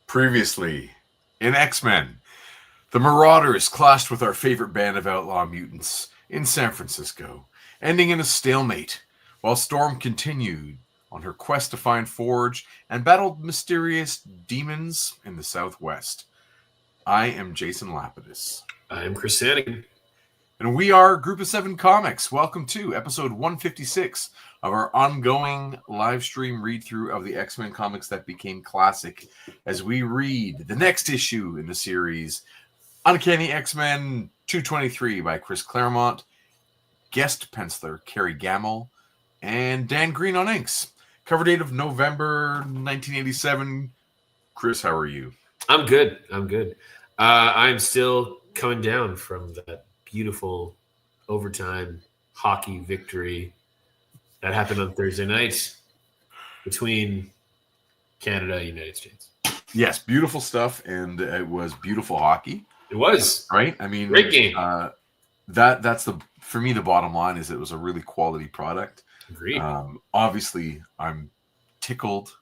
Previously, in X-Men, the Marauders clashed with our favorite band of outlaw mutants in San Francisco, ending in a stalemate, while Storm continued on her quest to find Forge and battled mysterious demons in the Southwest. I am Jason Lapidus. I'm Chris Sanagan. And we are Group of Seven Comics. Welcome to episode 156 of our ongoing live stream read-through of the X-Men comics that became classic as we read the next issue in the series, Uncanny X-Men 223 by Chris Claremont, guest penciler Kerry Gammill, and Dan Green on inks. Cover date of November 1987. Chris, how are you? I'm good. I'm still coming down from that beautiful overtime hockey victory that happened on Thursday night between Canada and the United States. Yes, beautiful stuff, and it was beautiful hockey. It was. Right? I mean, great game. That's for me, the bottom line is it was a really quality product. Agreed. Obviously, I'm tickled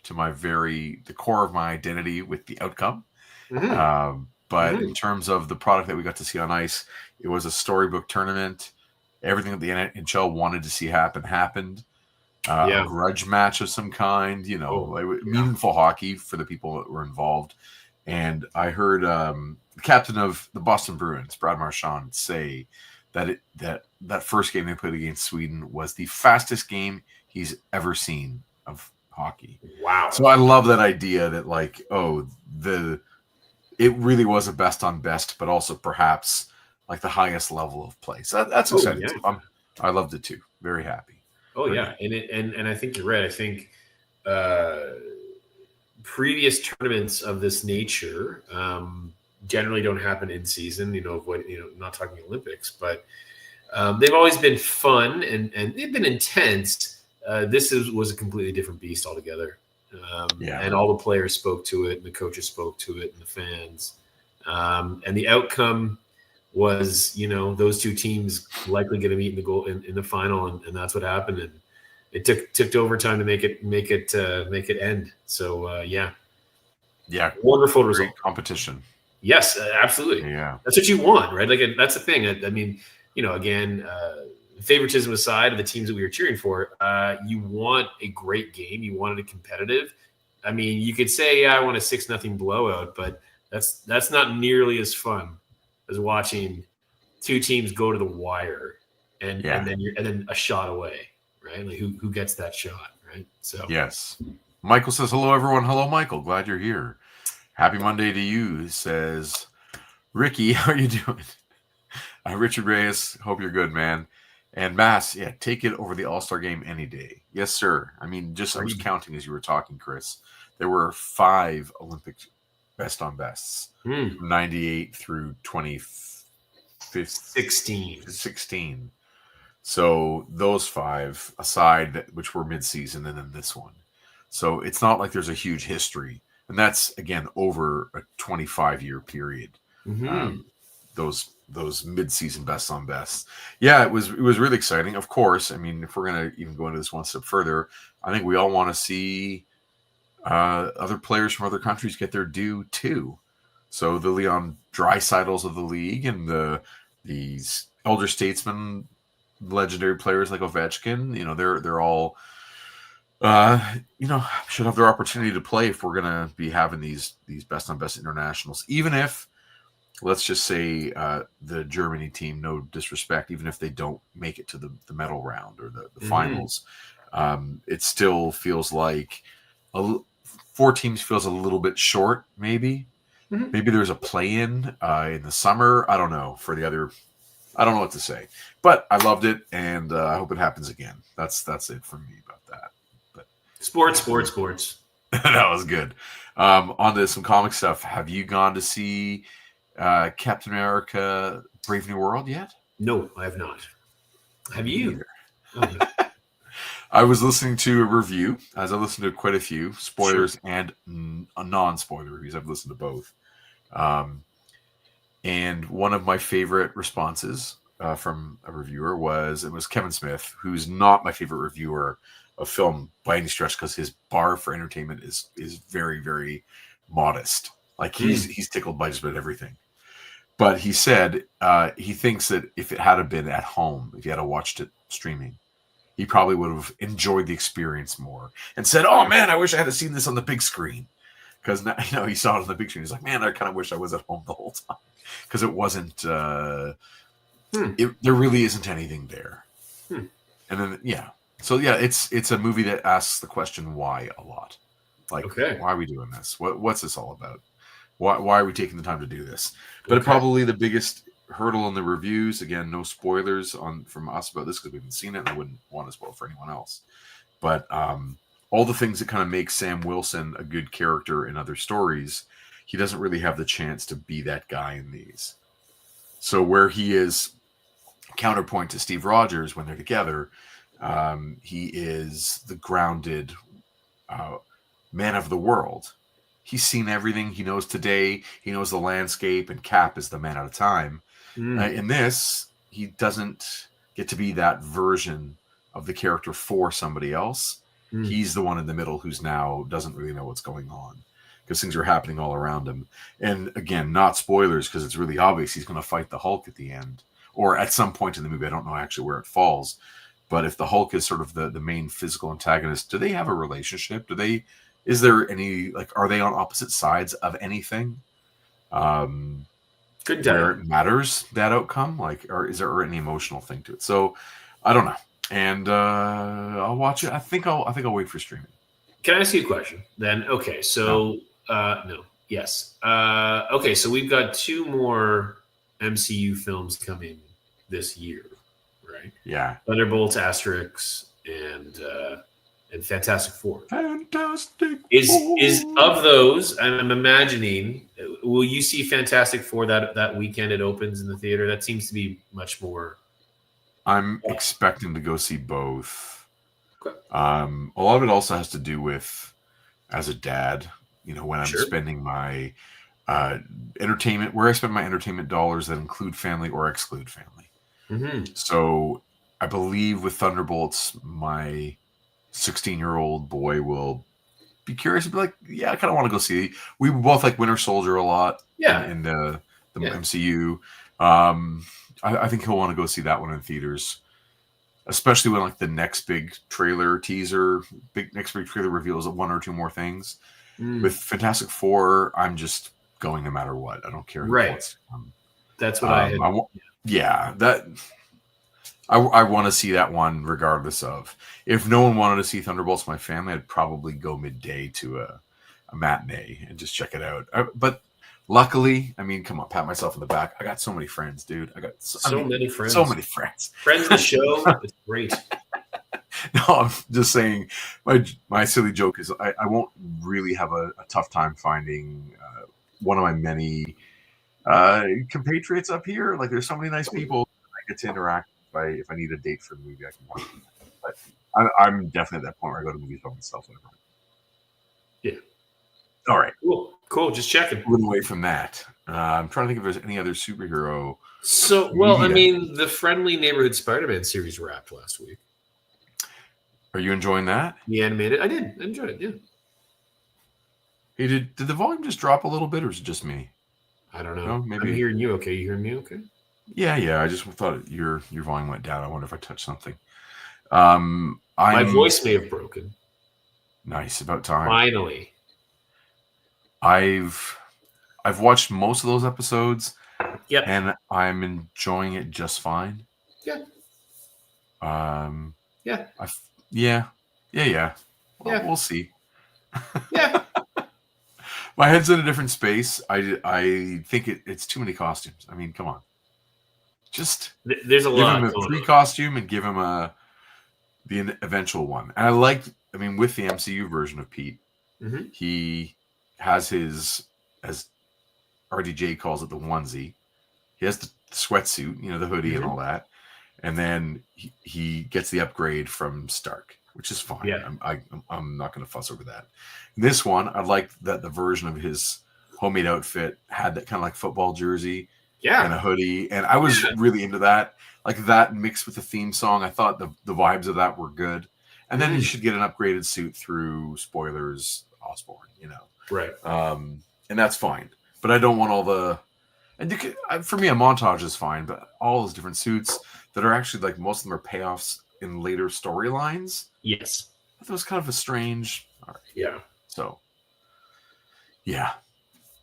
to the core of my identity with the outcome. Mm-hmm. But in terms of the product that we got to see on ice, it was a storybook tournament. Everything that the NHL wanted to see happened. A grudge match of some kind, meaningful hockey for the people that were involved. And I heard the captain of the Boston Bruins, Brad Marchand, say that that first game they played against Sweden was the fastest game he's ever seen of hockey. Wow. So I love that idea that it really was a best on best, but also perhaps like the highest level of play. So that's exciting. Yeah. I loved it too. Very happy. Yeah, and I think you're right. I think previous tournaments of this nature generally don't happen in season. Not talking Olympics, but they've always been fun and they've been intense. This was a completely different beast altogether. And all the players spoke to it, and the coaches spoke to it, and the fans. And the outcome was, those two teams likely going to meet in the goal in the final, and that's what happened. And it took overtime to make it end. So wonderful result. Competition. Yes, absolutely. Yeah, that's what you want, right? Like that's the thing. I mean, again. Favoritism aside of the teams that we were cheering for, you want a great game. You wanted it competitive. I mean, you could say, I want a 6-0 blowout, but that's not nearly as fun as watching two teams go to the wire and then a shot away, right? Like who gets that shot, right? So yes. Michael says, hello, everyone. Hello, Michael. Glad you're here. Happy Monday to you, says Ricky. How are you doing? Richard Reyes, hope you're good, man. And Mass, take it over the All-Star game any day. Yes, sir. I mean, I was counting as you were talking, Chris. There were 5 Olympic best on bests, 98 through 2016. So those 5 aside, which were mid-season, and then this one. So it's not like there's a huge history. And that's, again, over a 25-year period. Mm-hmm. Those mid-season best on bests. Yeah, it was really exciting. Of course, I mean, if we're going to even go into this one step further, I think we all want to see other players from other countries get their due too. So the Leon Draisaitl's of the league and these elder statesmen, legendary players like Ovechkin, they're all should have their opportunity to play if we're going to be having these best on best internationals, even if, let's just say the Germany team, no disrespect, even if they don't make it to the medal round or the finals, it still feels like 4 teams feels a little bit short, maybe. Mm-hmm. Maybe there's a play-in in the summer. I don't know. I don't know what to say. But I loved it, and I hope it happens again. That's it for me about that. But Sports. That was good. On to some comic stuff. Have you gone to see Captain America Brave New World yet? No, I have not. Have you? I was listening to a review, as I listened to quite a few spoilers and non-spoiler reviews. I've listened to both. And one of my favorite responses from a reviewer was Kevin Smith, who's not my favorite reviewer of film by any stretch, because his bar for entertainment is very, very modest. Like he's tickled by just about everything. But he said he thinks that if it had been at home, if he had watched it streaming, he probably would have enjoyed the experience more and said, "Oh man, I wish I had seen this on the big screen." Because he saw it on the big screen. He's like, "Man, I kind of wish I was at home the whole time," because it wasn't. There really isn't anything there. And then it's a movie that asks the question why a lot. Like, why are we doing this? What's this all about? Why are we taking the time to do this? But probably the biggest hurdle in the reviews, again, no spoilers from us about this because we haven't seen it and I wouldn't want to spoil for anyone else. But all the things that kind of make Sam Wilson a good character in other stories, he doesn't really have the chance to be that guy in these. So where he is counterpoint to Steve Rogers when they're together, he is the grounded man of the world. He's seen everything. He knows today. He knows the landscape, and Cap is the man out of time. In this, he doesn't get to be that version of the character for somebody else. He's the one in the middle who's now doesn't really know what's going on because things are happening all around him. And again, not spoilers because it's really obvious he's going to fight the Hulk at the end or at some point in the movie. I don't know actually where it falls, but if the Hulk is sort of the main physical antagonist, do they have a relationship? Is there any, are they on opposite sides of anything? Good where it matters that outcome, or is there any emotional thing to it? So I don't know. And I'll watch it. I think I'll wait for streaming. Can I ask you a question then? Okay, so no, yes. Okay, so we've got 2 more MCU films coming this year, right? Yeah. Thunderbolts, Asterix, and Fantastic Four. Is of those, and I'm imagining, will you see Fantastic Four that weekend it opens in the theater? That seems to be much more. I'm expecting to go see both. Okay. A lot of it also has to do with, as a dad, when I'm spending my entertainment, where I spend my entertainment dollars that include family or exclude family. Mm-hmm. So I believe with Thunderbolts, my 16-year-old boy will be curious and be like, yeah, I kind of want to go see. We both like Winter Soldier a lot. Yeah. In the MCU. I think he'll want to go see that one in theaters, especially when the next big trailer reveals 1 or 2 more things. With Fantastic Four, I'm just going no matter what. I don't care. Right. That's what I had. I want to see that one regardless of. If no one wanted to see Thunderbolts, my family, I'd probably go midday to a matinee and just check it out. But luckily, come on, pat myself on the back. I got so many friends, dude. I got so many friends. So many friends. Friends of the show. It's great. No, I'm just saying. My silly joke is I won't really have a tough time finding one of my many compatriots up here. There's so many nice people I get to interact with. If I need a date for the movie, I can watch it. But I'm definitely at that point where I go to movies by myself. Yeah. All right. Cool. Just checking. Moving away from that, I'm trying to think if there's any other superhero. So, the Friendly Neighborhood Spider-Man series wrapped last week. Are you enjoying that? The animated? I did. I enjoyed it, yeah. Hey, did the volume just drop a little bit, or is it just me? I don't know. No, maybe I'm hearing you okay. You hearing me okay? Yeah. I just thought your volume went down. I wonder if I touched something. My voice may have broken. Nice. About time. Finally. I've watched most of those episodes. Yep. And I'm enjoying it just fine. Yeah. Yeah. Yeah. Well, we'll see. Yeah. My head's in a different space. I think it's too many costumes. Come on. Just there's a lot. Give him a pre-costume and give him the eventual one. And I liked. With the MCU version of Pete, he has his, as RDJ calls it, the onesie. He has the sweatsuit, the hoodie and all that. And then he gets the upgrade from Stark, which is fine. Yeah. I'm not going to fuss over that. This one, I liked that the version of his homemade outfit had that kind of football jersey and a hoodie. And I was really into that. That mixed with the theme song. I thought the vibes of that were good. And then he should get an upgraded suit through spoilers, Osborn, Right. And that's fine. But I don't want all the. And for me, a montage is fine, but all those different suits that are actually like most of them are payoffs in later storylines. Yes. That was kind of a strange. All right. Yeah. So, yeah.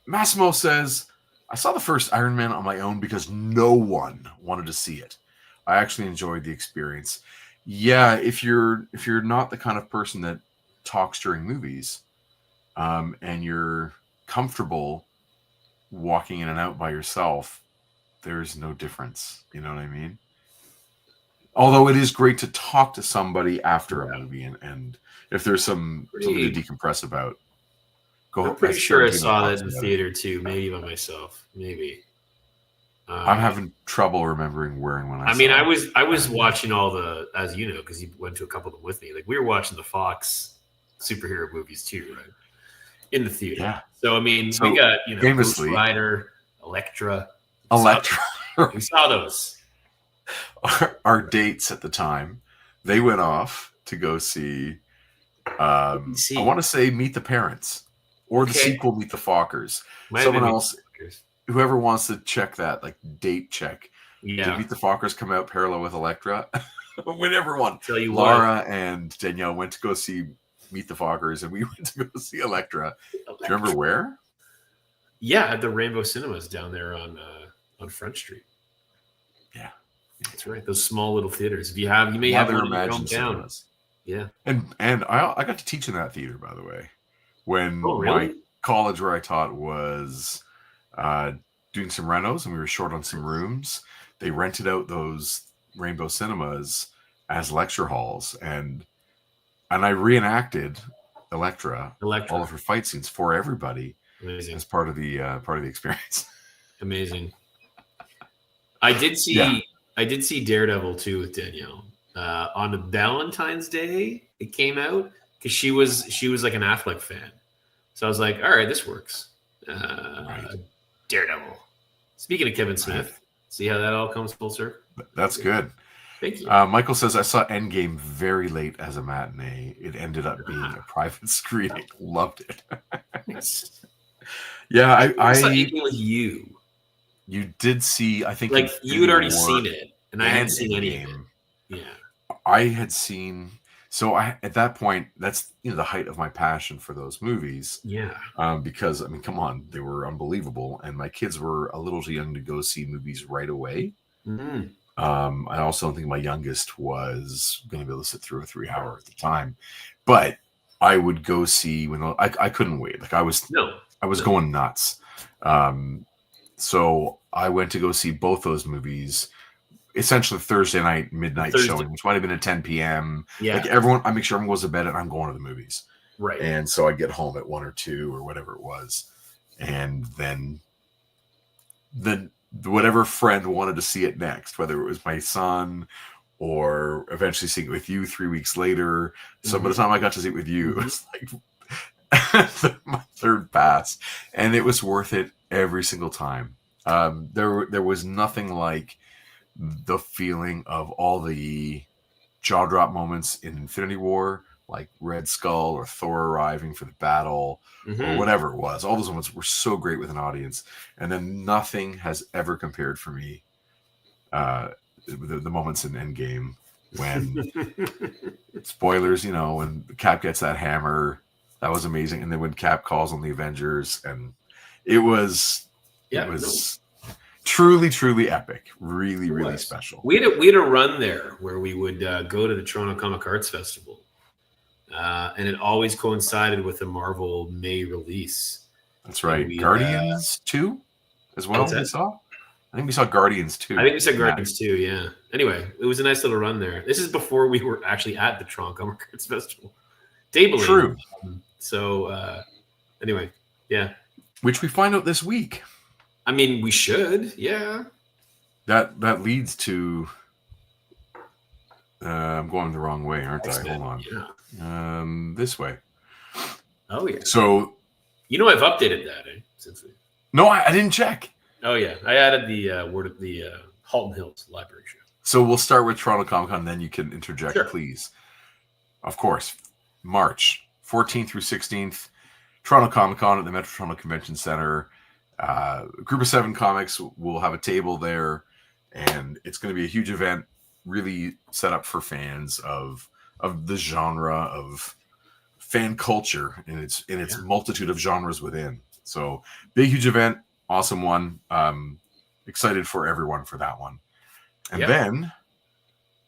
Massimo says, I saw the first Iron Man on my own because no one wanted to see it. I actually enjoyed the experience. Yeah, if you're not the kind of person that talks during movies, and you're comfortable walking in and out by yourself, there's no difference. You know what I mean? Although it is great to talk to somebody after a movie, and if there's something to decompress about. I'm pretty sure I saw that in the theater too. Maybe by myself. Maybe. I'm having trouble remembering where and when I saw it. I was watching all the, as you know, because you went to a couple of them with me. Like we were watching the Fox superhero movies too, right? In the theater. Yeah. So we got famously, Ghost Rider, Elektra. We saw those. Our dates at the time, they went off to go see. I want to say Meet the Parents. Or the sequel, Meet the Fockers. Someone else, whoever wants to check that, like date check. Yeah. Did Meet the Fockers come out parallel with Elektra? Whenever one. Tell you Laura and Danielle went to go see Meet the Fockers, and we went to go see Elektra. Do you remember where? Yeah, at the Rainbow Cinemas down there on Front Street. Yeah. That's right. Those small little theaters. If you may have one in your hometown. Cinemas. Yeah. And I got to teach in that theater, by the way. When really? my college where I taught was doing some renos and we were short on some rooms, they rented out those Rainbow Cinemas as lecture halls, and I reenacted Elektra, all of her fight scenes for everybody. Amazing. As part of the experience. Amazing. I did see Daredevil too with Danielle on the Valentine's Day. It came out because she was like an Affleck fan. So I was like, all right, this works. Right. Daredevil. Speaking of Kevin Smith, see how that all comes full circle? That's good. Thank you. Michael says, I saw Endgame very late as a matinee. It ended up being a private screening. Loved it. Nice. Yeah, I saw Endgame with you. You did see, I think. Like, you had already seen it, and I hadn't seen any of it. Yeah. I had seen... So at that point, that's the height of my passion for those movies. Yeah. Because come on, they were unbelievable, and my kids were a little too young to go see movies right away. Mm-hmm. I also don't think my youngest was going to be able to sit through a 3-hour at the time, but I would go see when I couldn't wait. Like I was going nuts. So I went to go see both those movies. Essentially Thursday night, midnight showing, which might have been at 10 p.m. Yeah. Like I make sure everyone goes to bed and I'm going to the movies. Right. And so I'd get home at 1 or 2 or whatever it was. And then whatever friend wanted to see it next, whether it was my son or eventually seeing it with you 3 weeks later. So by the time I got to see it with you, it was like my third pass. And it was worth it every single time. There was nothing like the feeling of all the jaw drop moments in Infinity War, like Red Skull or Thor arriving for the battle or whatever it was. All those moments were so great with an audience. And then nothing has ever compared for me the moments in Endgame when spoilers, when Cap gets that hammer, that was amazing. And then when Cap calls on the Avengers, and it was truly, truly epic. Really, really special. We had a run there where we would go to the Toronto Comic Arts Festival. And it always coincided with the Marvel May release. That's right. Guardians 2 as well, we saw? I think we saw Guardians 2. I think we saw Guardians 2, yeah. Anyway, it was a nice little run there. This is before we were actually at the Toronto Comic Arts Festival. Tabling. True. So, anyway, yeah. Which we find out this week. We should, yeah. That leads to... I'm going the wrong way, aren't I? Hold on. Yeah. This way. Oh, yeah. So... I've updated that, No, I didn't check. Oh, yeah. I added the Halton Hills Library show. So we'll start with Toronto Comic Con, then you can interject, please. Of course. March 14th through 16th, Toronto Comic Con at the Metro Toronto Convention Center. Group of 7 Comics will have a table there, and it's going to be a huge event, really set up for fans of the genre of fan culture and its multitude of genres within. So big, huge event, awesome one. Excited for everyone for that one. And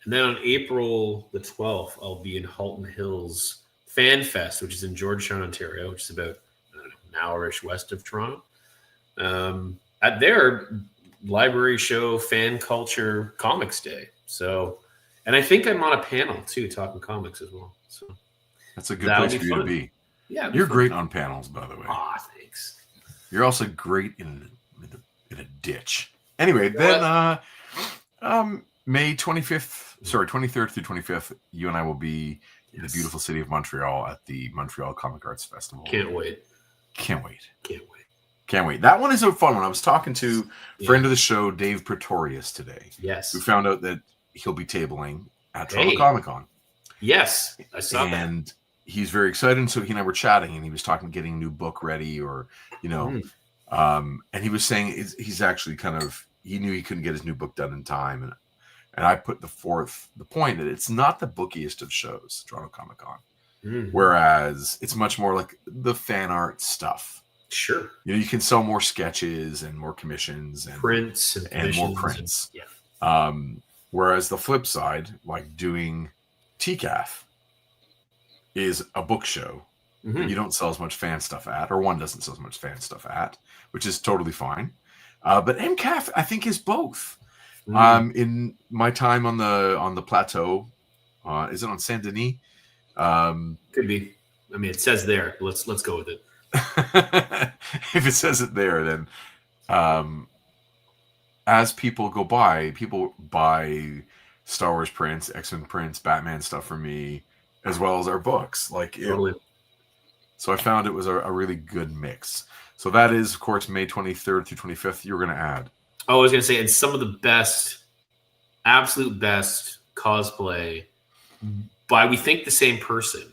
then on April the 12th, I'll be in Halton Hills Fan Fest, which is in Georgetown, Ontario, which is about an hour-ish west of Toronto. At their library show, fan culture comics day. So, and I think I'm on a panel too, talking comics as well. So that's a good place for you to be. Yeah, you're great on panels, by the way. Thanks. You're also great in a ditch. Anyway, then May 23rd through 25th, you and I will be in the beautiful city of Montreal at the Montreal Comic Arts Festival. Can't wait. That one is a fun one. I was talking to friend of the show, Dave Pretorius, today. Yes. We found out that he'll be tabling at Toronto Comic Con. Yes, I saw that. And he's very excited. And so he and I were chatting, and he was talking getting a new book ready, or, and he was saying he's actually he knew he couldn't get his new book done in time. And I put the point that it's not the bookiest of shows, Toronto Comic Con. Mm-hmm. Whereas it's much more like the fan art stuff. Sure. You can sell more sketches and more commissions and prints and more prints. Whereas the flip side, like doing TCAF, is a book show that you don't sell as much fan stuff at, or one doesn't sell as much fan stuff at, which is totally fine. But MCAF, I think, is both. In my time on the plateau, is it on Saint Denis? Could be. I mean, it says there. Let's go with it. If it says it there, then as people buy Star Wars prints, X-Men prints, Batman stuff from me, as well as our books. So I found it was a really good mix. So that is, of course, May 23rd through 25th. You're going to add. Oh, I was going to say, and some of the best, absolute best cosplay by, we think, the same person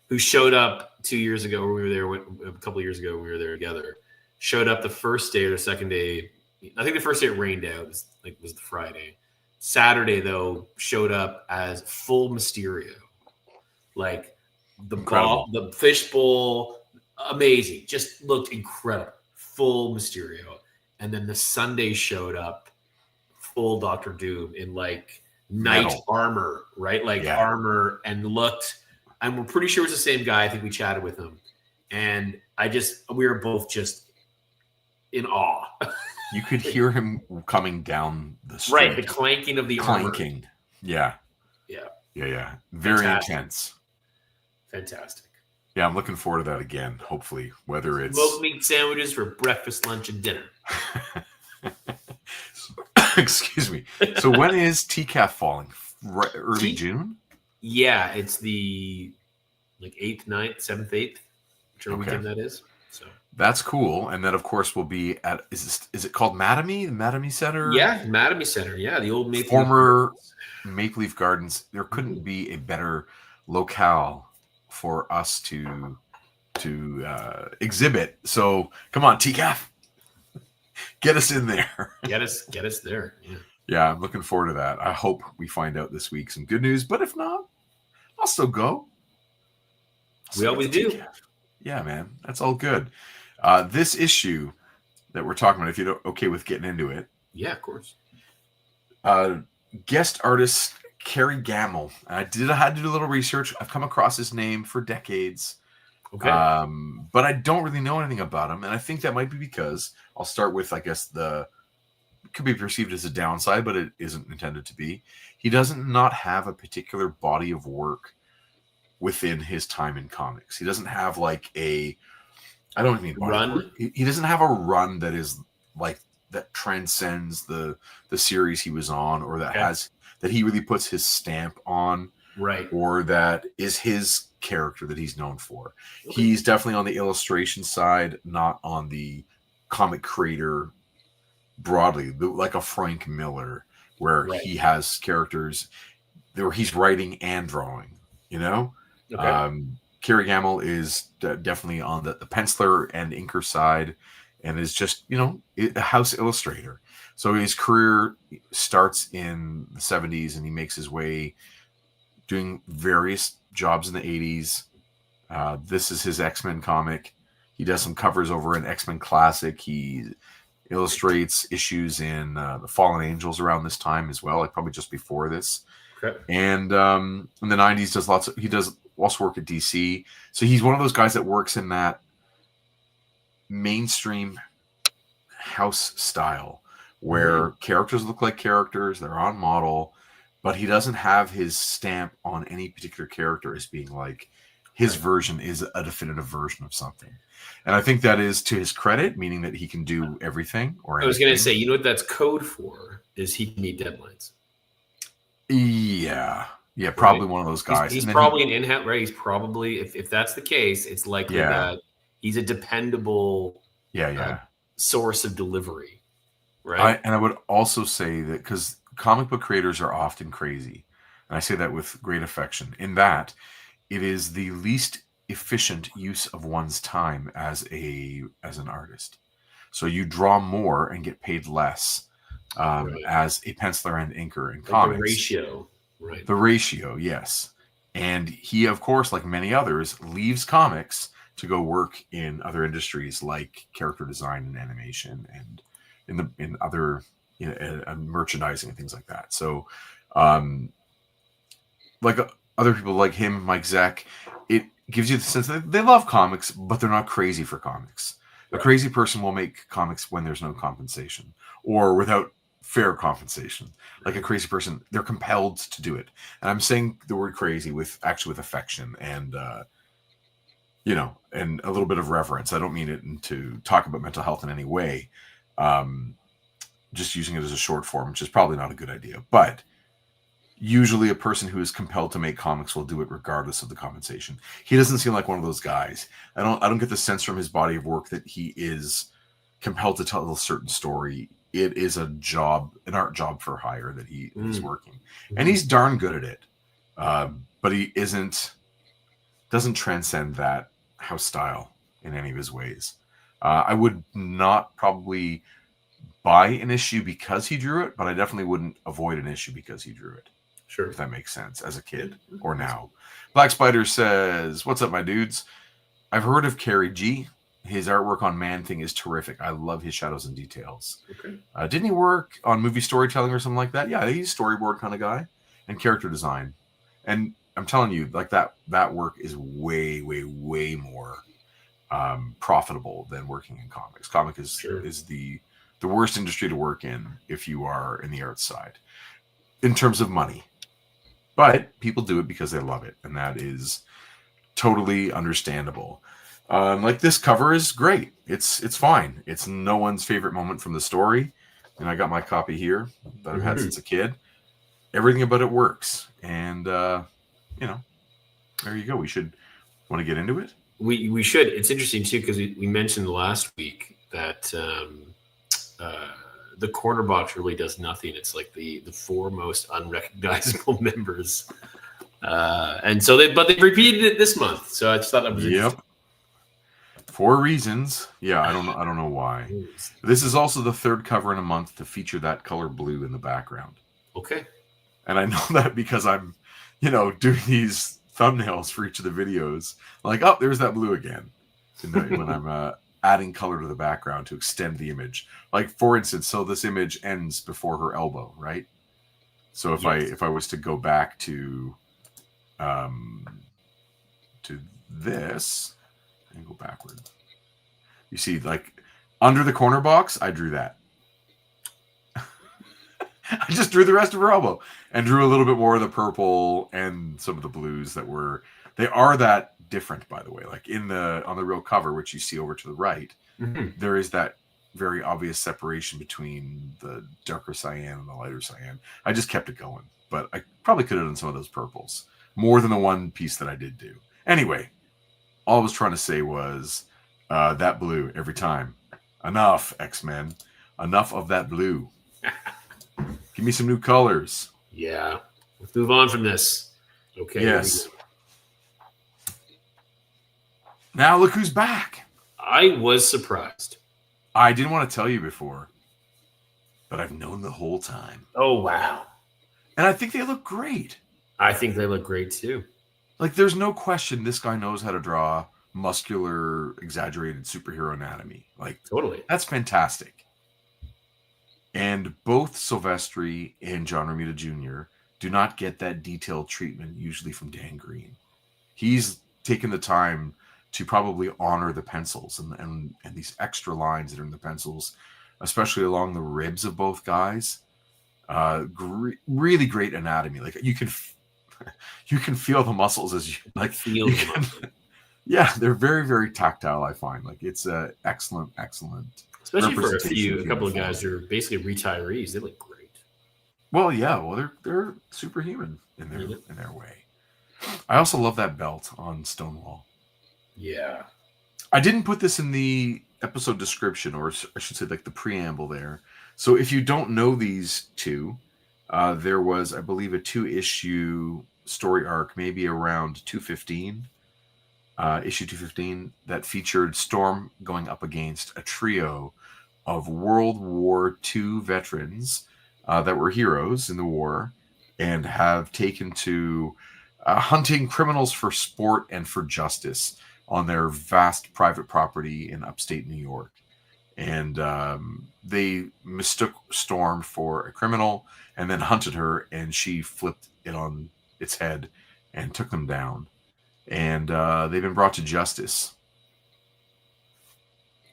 who showed up 2 years ago when we were there, a couple of years ago when we were there together, showed up the first day or the second day. I think the first day it rained out, was the Friday. Saturday, though, showed up as full Mysterio. Like the fishbowl, amazing. Just looked incredible. Full Mysterio. And then the Sunday showed up full Doctor Doom in knight armor, right? Armor, and looked. And we're pretty sure it was the same guy. I think we chatted with him. And we were both just in awe. You could hear him coming down the street. Right, the clanking of the armor. Yeah. Very intense. Fantastic. Yeah, I'm looking forward to that again, hopefully. Whether it's smoked meat sandwiches for breakfast, lunch, and dinner. Excuse me. So when is TCAF falling? Early June? Yeah, it's the 8th, 9th, 7th, 8th, whichever weekend that is. So that's cool. And that, of course, will be at is it called Mattamy? The Mattamy Center? Yeah, Mattamy Center. Yeah, the old former Maple Leaf Gardens. There couldn't be a better locale for us to exhibit. So come on, TCAF. Get us in there. Get us there. Yeah, I'm looking forward to that. I hope we find out this week some good news, but if not, I'll still go. We always do. Yeah, man. That's all good. This issue that we're talking about, if you're okay with getting into it. Yeah, of course. Guest artist Kerry Gammill. I had to do a little research. I've come across his name for decades. Okay. But I don't really know anything about him. And I think that might be because I'll start with, I guess, could be perceived as a downside, but it isn't intended to be. He doesn't not have a particular body of work within his time in comics. He doesn't have I don't mean run. He doesn't have a run that is that transcends the series he was on, or that he really puts his stamp on, right? Or that is his character that he's known for. Okay. He's definitely on the illustration side, not on the comic creator broadly, like a Frank Miller, where he has characters where he's writing and drawing. Okay. Kerry Gammill is definitely on the penciler and inker side, and is just a house illustrator. So his career starts in the 70s, and he makes his way doing various jobs in the 80s. This is his X-Men comic. He does some covers over in X-Men Classic. He illustrates issues in the Fallen Angels around this time as well, like probably just before this. Okay. And in the 90s, he does also work at DC. So he's one of those guys that works in that mainstream house style where characters look like characters, they're on model, but he doesn't have his stamp on any particular character as being like his version is a definitive version of something. And I think that is to his credit, meaning that he can do everything. Or I was going to say, you know what that's code for is he can meet deadlines. Yeah, probably one of those guys. He's probably an in-house, right? He's probably, if that's the case, it's likely that he's a dependable source of delivery, right? And I would also say that because comic book creators are often crazy, and I say that with great affection, in that it is the least efficient use of one's time as an artist. So you draw more and get paid less as a penciler and inker in comics. The ratio, right? The ratio, yes. And he, of course, like many others, leaves comics to go work in other industries like character design and animation and in other merchandising and things like that. So, like other people like him, Mike Zeck, it gives you the sense that they love comics, but they're not crazy for comics. A crazy person will make comics when there's no compensation or without fair compensation. Like a crazy person, they're compelled to do it. And I'm saying the word crazy with affection and and a little bit of reverence. I don't mean it to talk about mental health in any way. Just using it as a short form, which is probably not a good idea. But usually a person who is compelled to make comics will do it regardless of the compensation. He doesn't seem like one of those guys. I don't get the sense from his body of work that he is compelled to tell a certain story. It is an art job for hire that he is working. And he's darn good at it. But he doesn't transcend that house style in any of his ways. I would not probably buy an issue because he drew it, but I definitely wouldn't avoid an issue because he drew it. Sure. If that makes sense, as a kid or now. Black Spider says, "What's up, my dudes? I've heard of Kerry G. His artwork on Man-Thing is terrific. I love his shadows and details." Okay. Didn't he work on movie storytelling or something like that? Yeah, he's a storyboard kind of guy and character design. And I'm telling you, like that work is way, way, way more profitable than working in comics. Comic is the worst industry to work in if you are in the arts side in terms of money. But people do it because they love it, and that is totally understandable. Like this cover is great. It's fine. It's no one's favorite moment from the story, and I got my copy here that I've had since a kid. Everything about it works, and there you go. We should want to get into it. We should. It's interesting too because we mentioned last week that the corner box really does nothing. It's like the four most unrecognizable members, and so they've repeated it this month. So I just thought that was interesting. 4 reasons. Yeah, I don't know why. This is also the third cover in a month to feature that color blue in the background. Okay, and I know that because I'm, doing these thumbnails for each of the videos. Like, oh, there's that blue again. When I'm adding color to the background to extend the image. Like, for instance, so this image ends before her elbow, right? So if I was to go back to this and go backward, you see, like under the corner box, I drew that. I just drew the rest of her elbow and drew a little bit more of the purple and some of the blues they are that different, by the way. Like on the real cover, which you see over to the right, there is that very obvious separation between the darker cyan and the lighter cyan. I just kept it going, but I probably could have done some of those purples more than the one piece that I did do. Anyway, all I was trying to say was that blue every time. Enough, X-Men. Enough of that blue. Give me some new colors. Yeah. Let's move on from this. Okay. Yes. Now look who's back. I was surprised. I didn't want to tell you before, but I've known the whole time. Oh, wow. And I think they look great. I think they look great, too. Like, there's no question this guy knows how to draw muscular, exaggerated superhero anatomy. Like, Totally. that's fantastic. And both Silvestri and John Romita Jr. do not get that detailed treatment usually from Dan Green. He's taken the time to probably honor the pencils and these extra lines that are in the pencils, especially along the ribs of both guys. Really great anatomy. Like you can feel the muscles as you like feel them. Yeah, they're very, very tactile. I find like it's a excellent, especially for a couple of guys who are basically retirees. They look great. Well, yeah. Well, they're superhuman in their way. I also love that belt on Stonewall. Yeah. I didn't put this in the episode description, or I should say like the preamble there. So if you don't know these two, there was, I believe, a 2-issue story arc, maybe around 215, issue 215, that featured Storm going up against a trio of World War II veterans that were heroes in the war and have taken to hunting criminals for sport and for justice on their vast private property in upstate New York. And they mistook Storm for a criminal and then hunted her, and she flipped it on its head and took them down. And they've been brought to justice.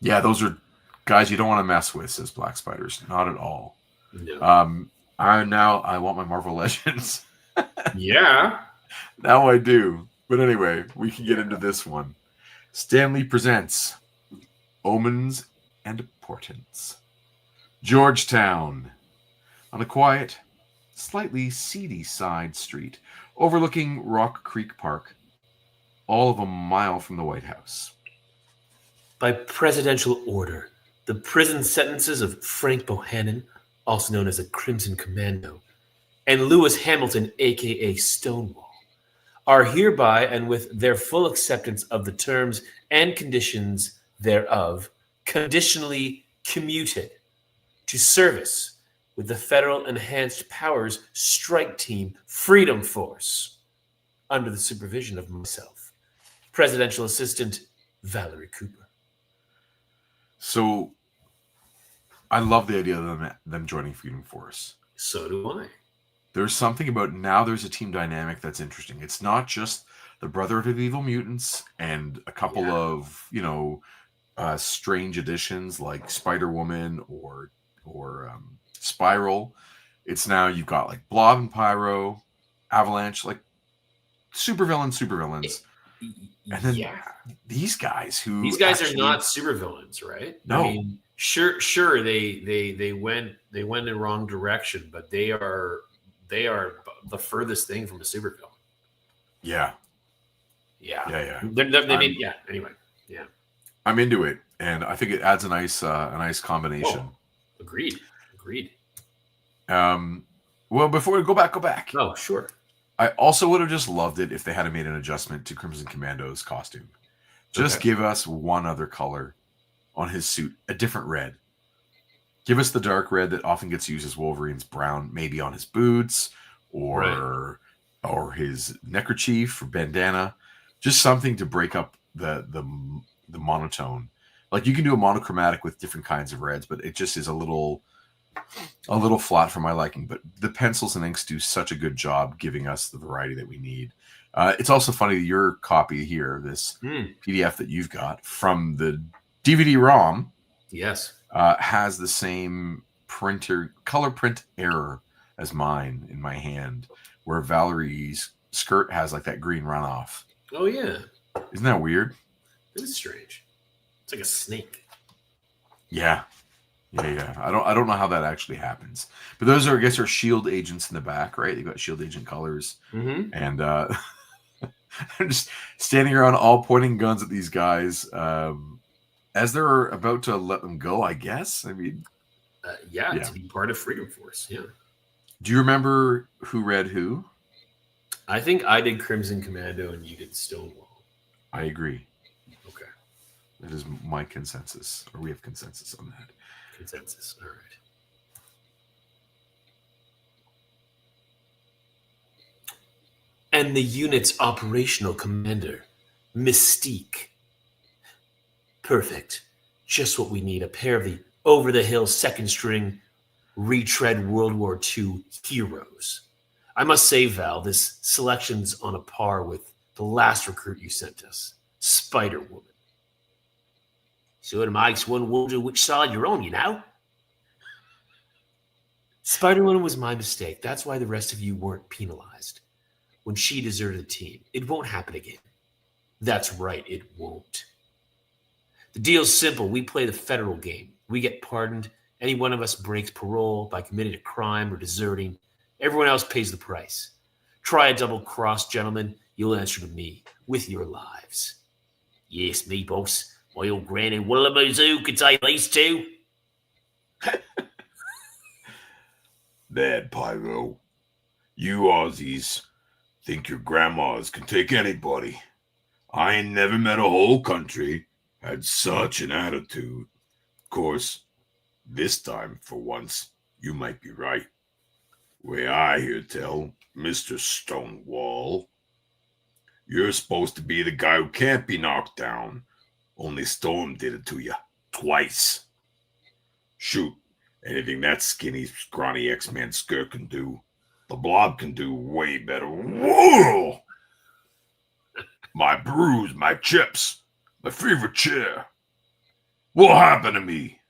Yeah, those are guys you don't want to mess with, says Black Spiders. Not at all. No. I want my Marvel Legends. Yeah. Now I do. But anyway, we can get into this one. Stan Lee presents Omens and Portents. Georgetown. On a quiet, slightly seedy side street overlooking Rock Creek Park, all of a mile from the White House. By presidential order, the prison sentences of Frank Bohannon, also known as a Crimson Commando, and Lewis Hamilton, a.k.a. Stonewall, are hereby and with their full acceptance of the terms and conditions thereof conditionally commuted to service with the Federal Enhanced Powers Strike Team Freedom Force under the supervision of myself, Presidential Assistant Valerie Cooper. So I love the idea of them joining Freedom Force. So do I. There's something about now there's a team dynamic that's interesting. It's not just the Brotherhood of Evil Mutants and a couple of, strange additions like Spider-Woman or Spiral. It's now you've got like Blob and Pyro, Avalanche, like supervillains. And then these guys are not supervillains, right? No. I mean, sure they went in the wrong direction, but they are the furthest thing from a supervillain. Yeah. Anyway. Yeah. I'm into it, and I think it adds a nice combination. Oh, agreed. Well, before we go back. Oh, sure. I also would have just loved it if they had made an adjustment to Crimson Commando's costume. Just give us one other color on his suit, a different red. Give us the dark red that often gets used as Wolverine's brown, maybe on his boots or his neckerchief or bandana. Just something to break up the monotone. Like you can do a monochromatic with different kinds of reds, but it just is a little flat for my liking. But the pencils and inks do such a good job giving us the variety that we need. It's also funny that your copy here, this PDF that you've got from the DVD-ROM, has the same color print error as mine in my hand, where Valerie's skirt has like that green runoff. Oh yeah, isn't that weird? It is strange. It's like a snake. Yeah. I don't know how that actually happens, but those are, I guess, are shield agents in the back, right? They've got shield agent colors, and I'm just standing around, all pointing guns at these guys as they're about to let them go. I guess. I mean, to be part of Freedom Force. Yeah. Do you remember who read who? I think I did Crimson Commando and you did Stonewall. I agree. Okay. That is my consensus, or we have consensus on that. Consensus. All right. And the unit's operational commander, Mystique. Perfect. Just what we need. A pair of the over-the-hill second-string retread World War II heroes. I must say, Val, this selection's on a par with the last recruit you sent us, Spider-Woman. So it makes one wonder which side you're on, you know? Spider-Woman was my mistake. That's why the rest of you weren't penalized when she deserted the team. It won't happen again. That's right, it won't. The deal's simple. We play the federal game. We get pardoned. Any one of us breaks parole by committing a crime or deserting. Everyone else pays the price. Try a double cross, gentlemen. You'll answer to me with your lives. Yes, me, boss. My old granny Willamazoo could say these two. Bad, Pyro. You Aussies think your grandmas can take anybody. I ain't never met a whole country had such an attitude. Of course, this time, for once, you might be right. Way I hear tell, Mr. Stonewall, you're supposed to be the guy who can't be knocked down. Only Storm did it to you twice. Shoot, anything that skinny, scrawny X-Men skirt can do, the Blob can do way better. Whoa! My bruise, my chips, my favorite chair. What happened to me?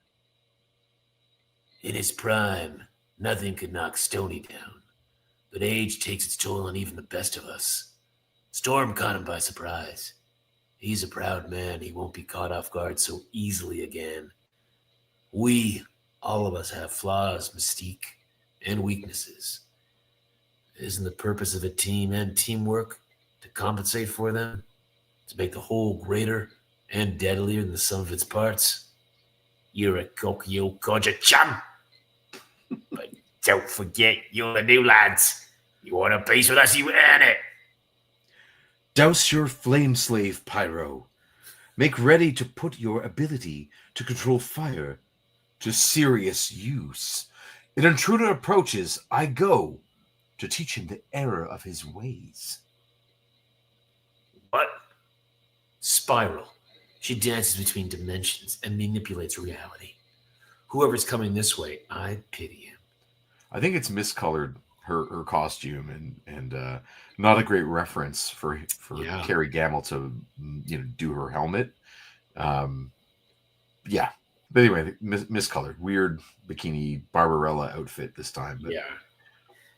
In his prime, nothing could knock Stony down. But age takes its toll on even the best of us. Storm caught him by surprise. He's a proud man. He won't be caught off guard so easily again. We, all of us, have flaws, Mystique, and weaknesses. Isn't the purpose of a team and teamwork to compensate for them? To make the whole greater and deadlier than the sum of its parts? You're a Kokyo Koja chum. But don't forget, you're the new lads. You want a piece with us, you earn it. Douse your flame slave, Pyro. Make ready to put your ability to control fire to serious use. An intruder approaches, I go to teach him the error of his ways. What? Spiral. She dances between dimensions and manipulates reality. Whoever's coming this way, I pity him. I think it's miscolored her costume and not a great reference for Kerry Gammill to do her helmet. Yeah. But anyway, miscolored, weird bikini Barbarella outfit this time. But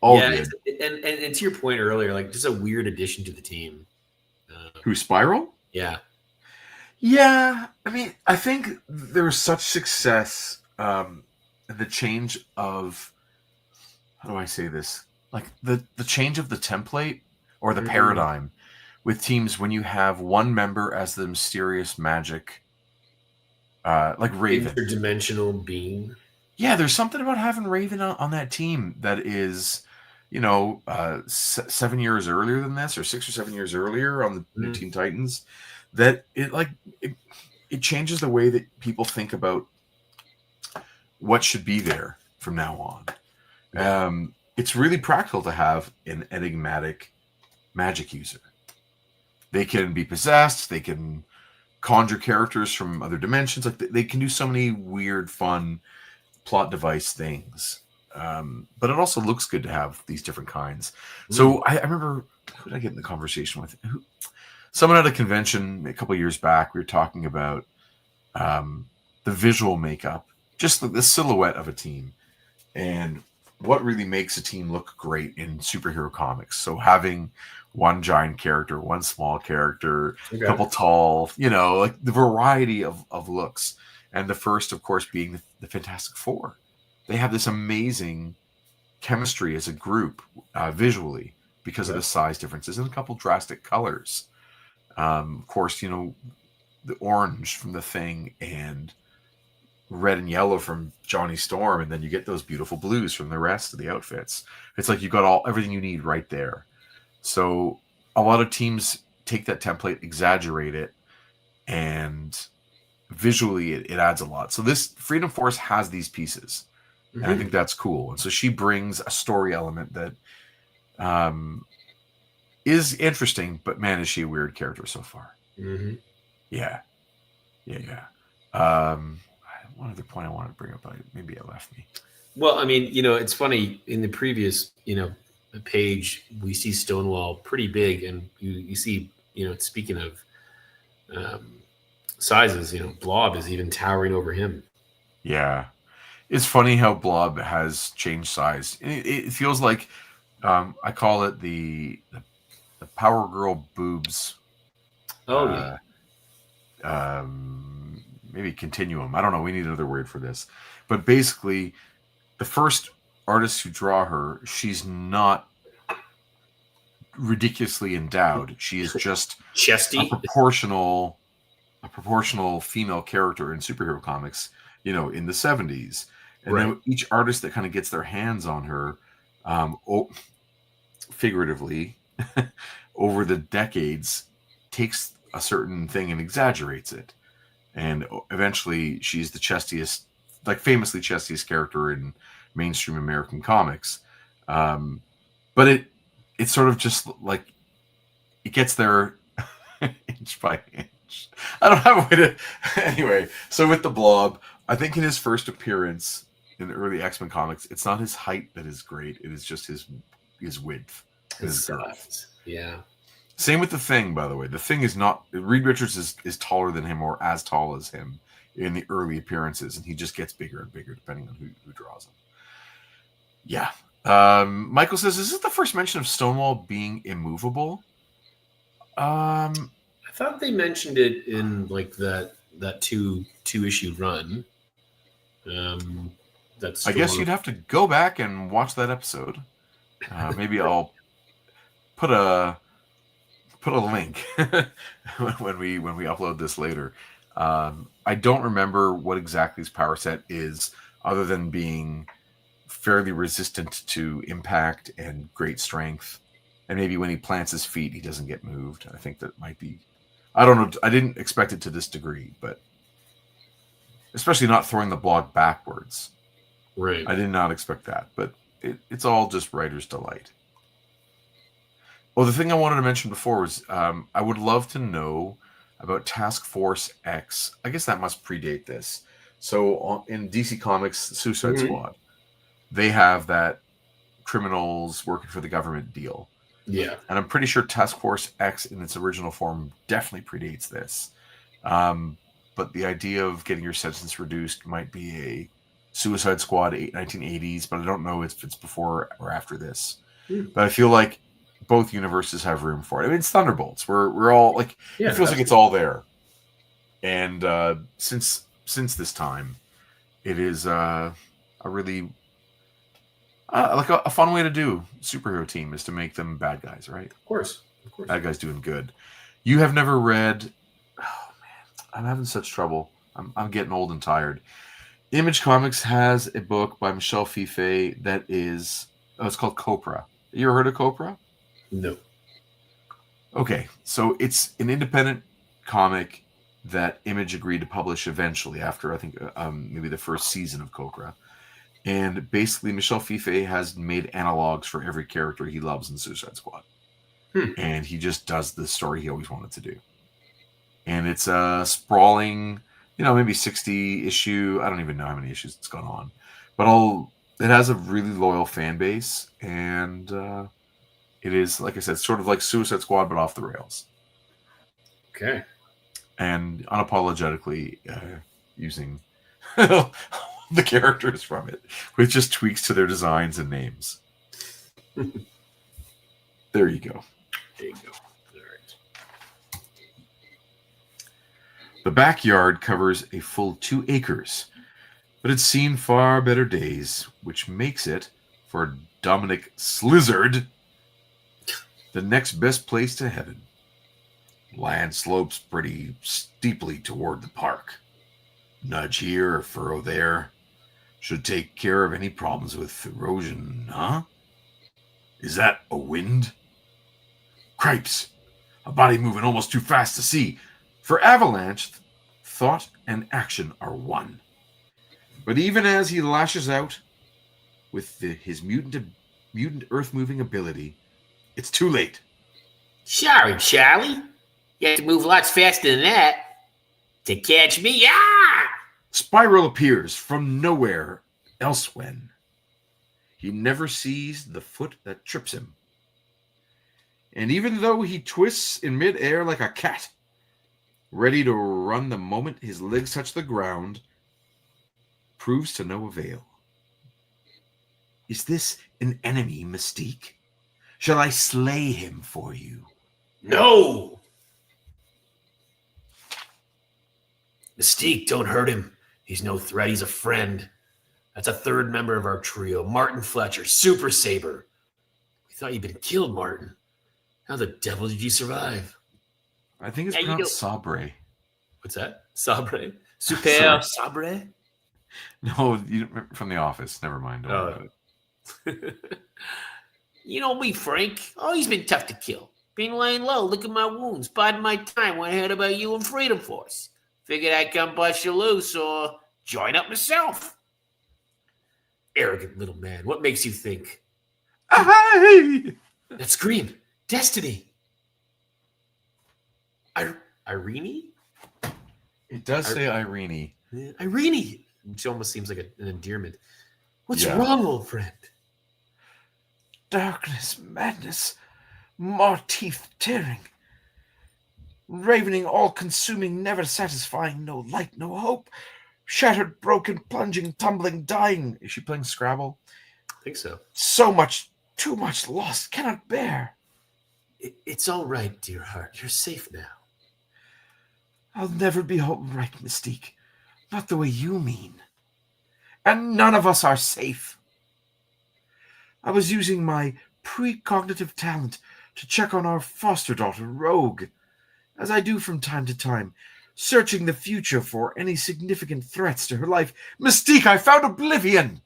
all good. And to your point earlier, like just a weird addition to the team. Who, Spiral? Yeah. Yeah. I mean, I think there was such success in the change of, how do I say this? Like the change of the template or the paradigm with teams when you have one member as the mysterious magic, like Raven. Interdimensional being. Yeah, there's something about having Raven on that team that is, 7 years earlier than this, or 6 or 7 years earlier on the New Teen Titans, that it changes the way that people think about what should be there from now on. It's really practical to have an enigmatic magic user. They can be possessed. They can conjure characters from other dimensions. Like they can do so many weird, fun plot device things. But it also looks good to have these different kinds. So I remember, who did I get in the conversation with? Someone at a convention a couple of years back, we were talking about the visual makeup, just the silhouette of a team, and what really makes a team look great in superhero comics. So having one giant character, one small character, a couple tall, like the variety of looks. And the first, of course, being the Fantastic Four. They have this amazing chemistry as a group visually because of the size differences and a couple drastic colors. Of course, the orange from the Thing and red and yellow from Johnny Storm, and then you get those beautiful blues from the rest of the outfits. It's like you got everything you need right there. So a lot of teams take that template, exaggerate it, and visually it adds a lot. So this Freedom Force has these pieces, and I think that's cool. And so she brings a story element that is interesting, but man, is she a weird character so far. Yeah. One other point I wanted to bring up, maybe it left me. Well, I mean, it's funny, in the previous, page, we see Stonewall pretty big, and you see, speaking of sizes, Blob is even towering over him. Yeah. It's funny how Blob has changed size. It feels like, I call it the Power Girl boobs. Oh, yeah. Maybe continuum. I don't know. We need another word for this. But basically, the first artists who draw her, she's not ridiculously endowed. She is just chesty, a proportional female character in superhero comics, in the 70s. And then each artist that kind of gets their hands on her, figuratively, over the decades, takes a certain thing and exaggerates it. And eventually she's the chestiest, like famously chestiest character in mainstream American comics. But it's sort of just like, it gets there inch by inch. I don't have a way to... Anyway, so with the Blob, I think in his first appearance in the early X-Men comics, it's not his height that is great. It is just his width. His girth. Yeah. Same with the Thing, by the way. The Thing is not... Reed Richards is taller than him or as tall as him in the early appearances, and he just gets bigger and bigger depending on who draws him. Yeah. Michael says, is this the first mention of Stonewall being immovable? I thought they mentioned it in like that two issue run. I guess you'd have to go back and watch that episode. Maybe I'll put a link when we upload this later. I don't remember what exactly his power set is, other than being fairly resistant to impact and great strength. And maybe when he plants his feet, he doesn't get moved. I think that might be... I don't know. I didn't expect it to this degree, but especially not throwing the block backwards. Right. I did not expect that, but it's all just writer's delight. Well, the thing I wanted to mention before was I would love to know about Task Force X. I guess that must predate this. So in DC Comics Suicide Squad, they have that criminals working for the government deal. Yeah. And I'm pretty sure Task Force X in its original form definitely predates this. But the idea of getting your sentence reduced might be a Suicide Squad 1980s, but I don't know if it's before or after this. But I feel like both universes have room for it. I mean, it's Thunderbolts. We're all like, it feels like it's all there. And since this time, it is a really like a fun way to do superhero team is to make them bad guys, right? Of course. Bad guys doing good. You have never read... Oh, man. I'm having such trouble. I'm getting old and tired. Image Comics has a book by Michelle Fife that is... it's called Copra. You ever heard of Copra? No. Okay. So it's an independent comic that Image agreed to publish eventually after, I think, maybe the first season of Copra. And basically, Michelle Fife has made analogs for every character he loves in Suicide Squad. And he just does the story he always wanted to do. And it's a sprawling, maybe 60 issue. I don't even know how many issues it's gone on. But it has a really loyal fan base. And it is, like I said, sort of like Suicide Squad, but off the rails. Okay. And unapologetically using the characters from it, with just tweaks to their designs and names. There you go. There you go. All right. The backyard covers a full 2 acres, but it's seen far better days, which makes it, for Dominic Slizzard, the next best place to heaven. Land slopes pretty steeply toward the park. Nudge here or furrow there. Should take care of any problems with erosion, huh? Is that a wind? Cripes! A body moving almost too fast to see. For avalanche, thought and action are one. But even as he lashes out with his mutant earth-moving ability, it's too late. Sorry, Charlie. You have to move lots faster than that to catch me. Ah! Spiral appears from nowhere elsewhere. He never sees the foot that trips him. And even though he twists in midair like a cat, ready to run the moment his legs touch the ground, proves to no avail. Is this an enemy, Mystique? Shall I slay him for you? No! Mystique, don't hurt him. He's no threat. He's a friend. That's a third member of our trio, Martin Fletcher, Super Saber. We thought you'd been killed, Martin. How the devil did you survive? I think it's pronounced Sabre. What's that? Sabre? Super Sabre? No, from The Office. Never mind. You know me, Frank. Always been tough to kill. Been laying low, look at my wounds, biding my time when I heard about you and Freedom Force. Figured I'd come bust you loose or join up myself. Arrogant little man. What makes you think? Hey! That scream. Destiny. Irene? It does say Irene. Irene. She almost seems like an endearment. What's wrong, old friend? Darkness, madness, more teeth tearing. Ravening, all-consuming, never satisfying, no light, no hope. Shattered, broken, plunging, tumbling, dying. Is she playing Scrabble? I think so. So much, too much lost, cannot bear. It's all right, dear heart. You're safe now. I'll never be home right, Mystique. Not the way you mean. And none of us are safe. I was using my precognitive talent to check on our foster daughter, Rogue, as I do from time to time, searching the future for any significant threats to her life. Mystique, I found Oblivion!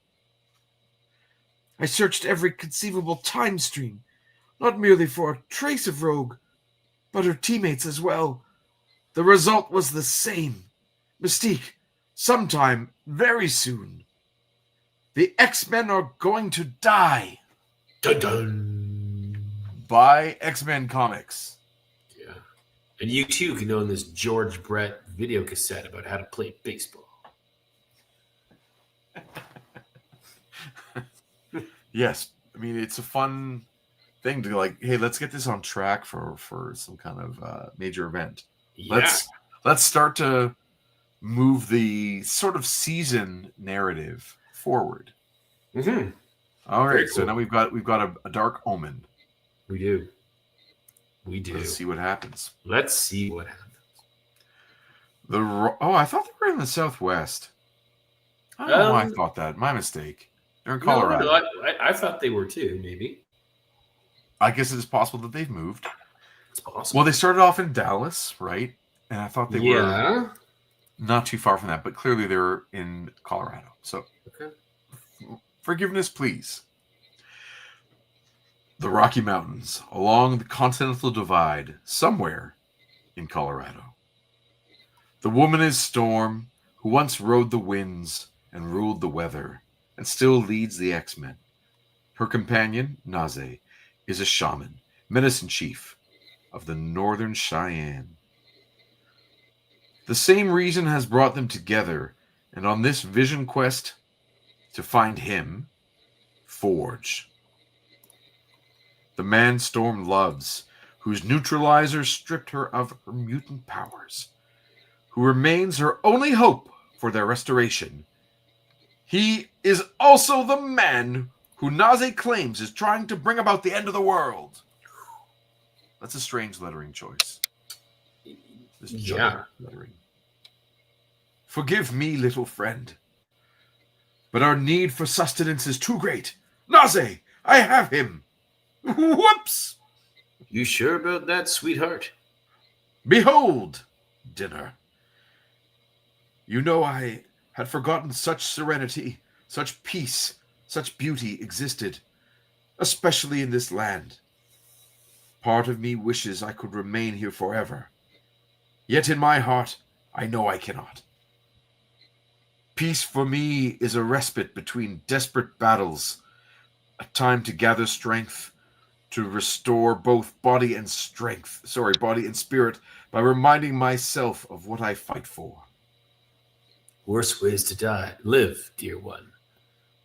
I searched every conceivable time stream, not merely for a trace of Rogue, but her teammates as well. The result was the same. Mystique, sometime, very soon, the X-Men are going to die. Dun dun. By X-Men Comics. Yeah. And you too can own this George Brett video cassette about how to play baseball. Yes. I mean, it's a fun thing to hey, let's get this on track for some kind of major event. Yeah. Let's start to move the sort of season narrative forward. Mm-hmm. All right, Very so cool. now we've got a Dark Omen. We do. Let's see what happens. Let's see what happens. I thought they were in the Southwest. I don't know why I thought that. My mistake. They're in Colorado. No, I thought they were too, maybe. I guess it's possible that they've moved. It's possible. Well, they started off in Dallas, right? And I thought they were not too far from that, but clearly they're in Colorado. So, Okay. Forgiveness, please. The Rocky Mountains, along the Continental Divide, somewhere in Colorado. The woman is Storm, who once rode the winds and ruled the weather, and still leads the X-Men. Her companion, Naze, is a shaman, medicine chief of the Northern Cheyenne. The same reason has brought them together, and on this vision quest to find him, Forge. The man Storm loves, whose neutralizer stripped her of her mutant powers, who remains her only hope for their restoration. He is also the man who Naze claims is trying to bring about the end of the world. That's a strange lettering choice. This giant lettering. Forgive me, little friend, but our need for sustenance is too great. Naze, I have him. Whoops! You sure about that, sweetheart? Behold, dinner. You know I had forgotten such serenity, such peace, such beauty existed, especially in this land. Part of me wishes I could remain here forever. Yet in my heart, I know I cannot. Peace for me is a respite between desperate battles, a time to gather strength, to restore both body and spirit by reminding myself of what I fight for. Worse ways to live, dear one.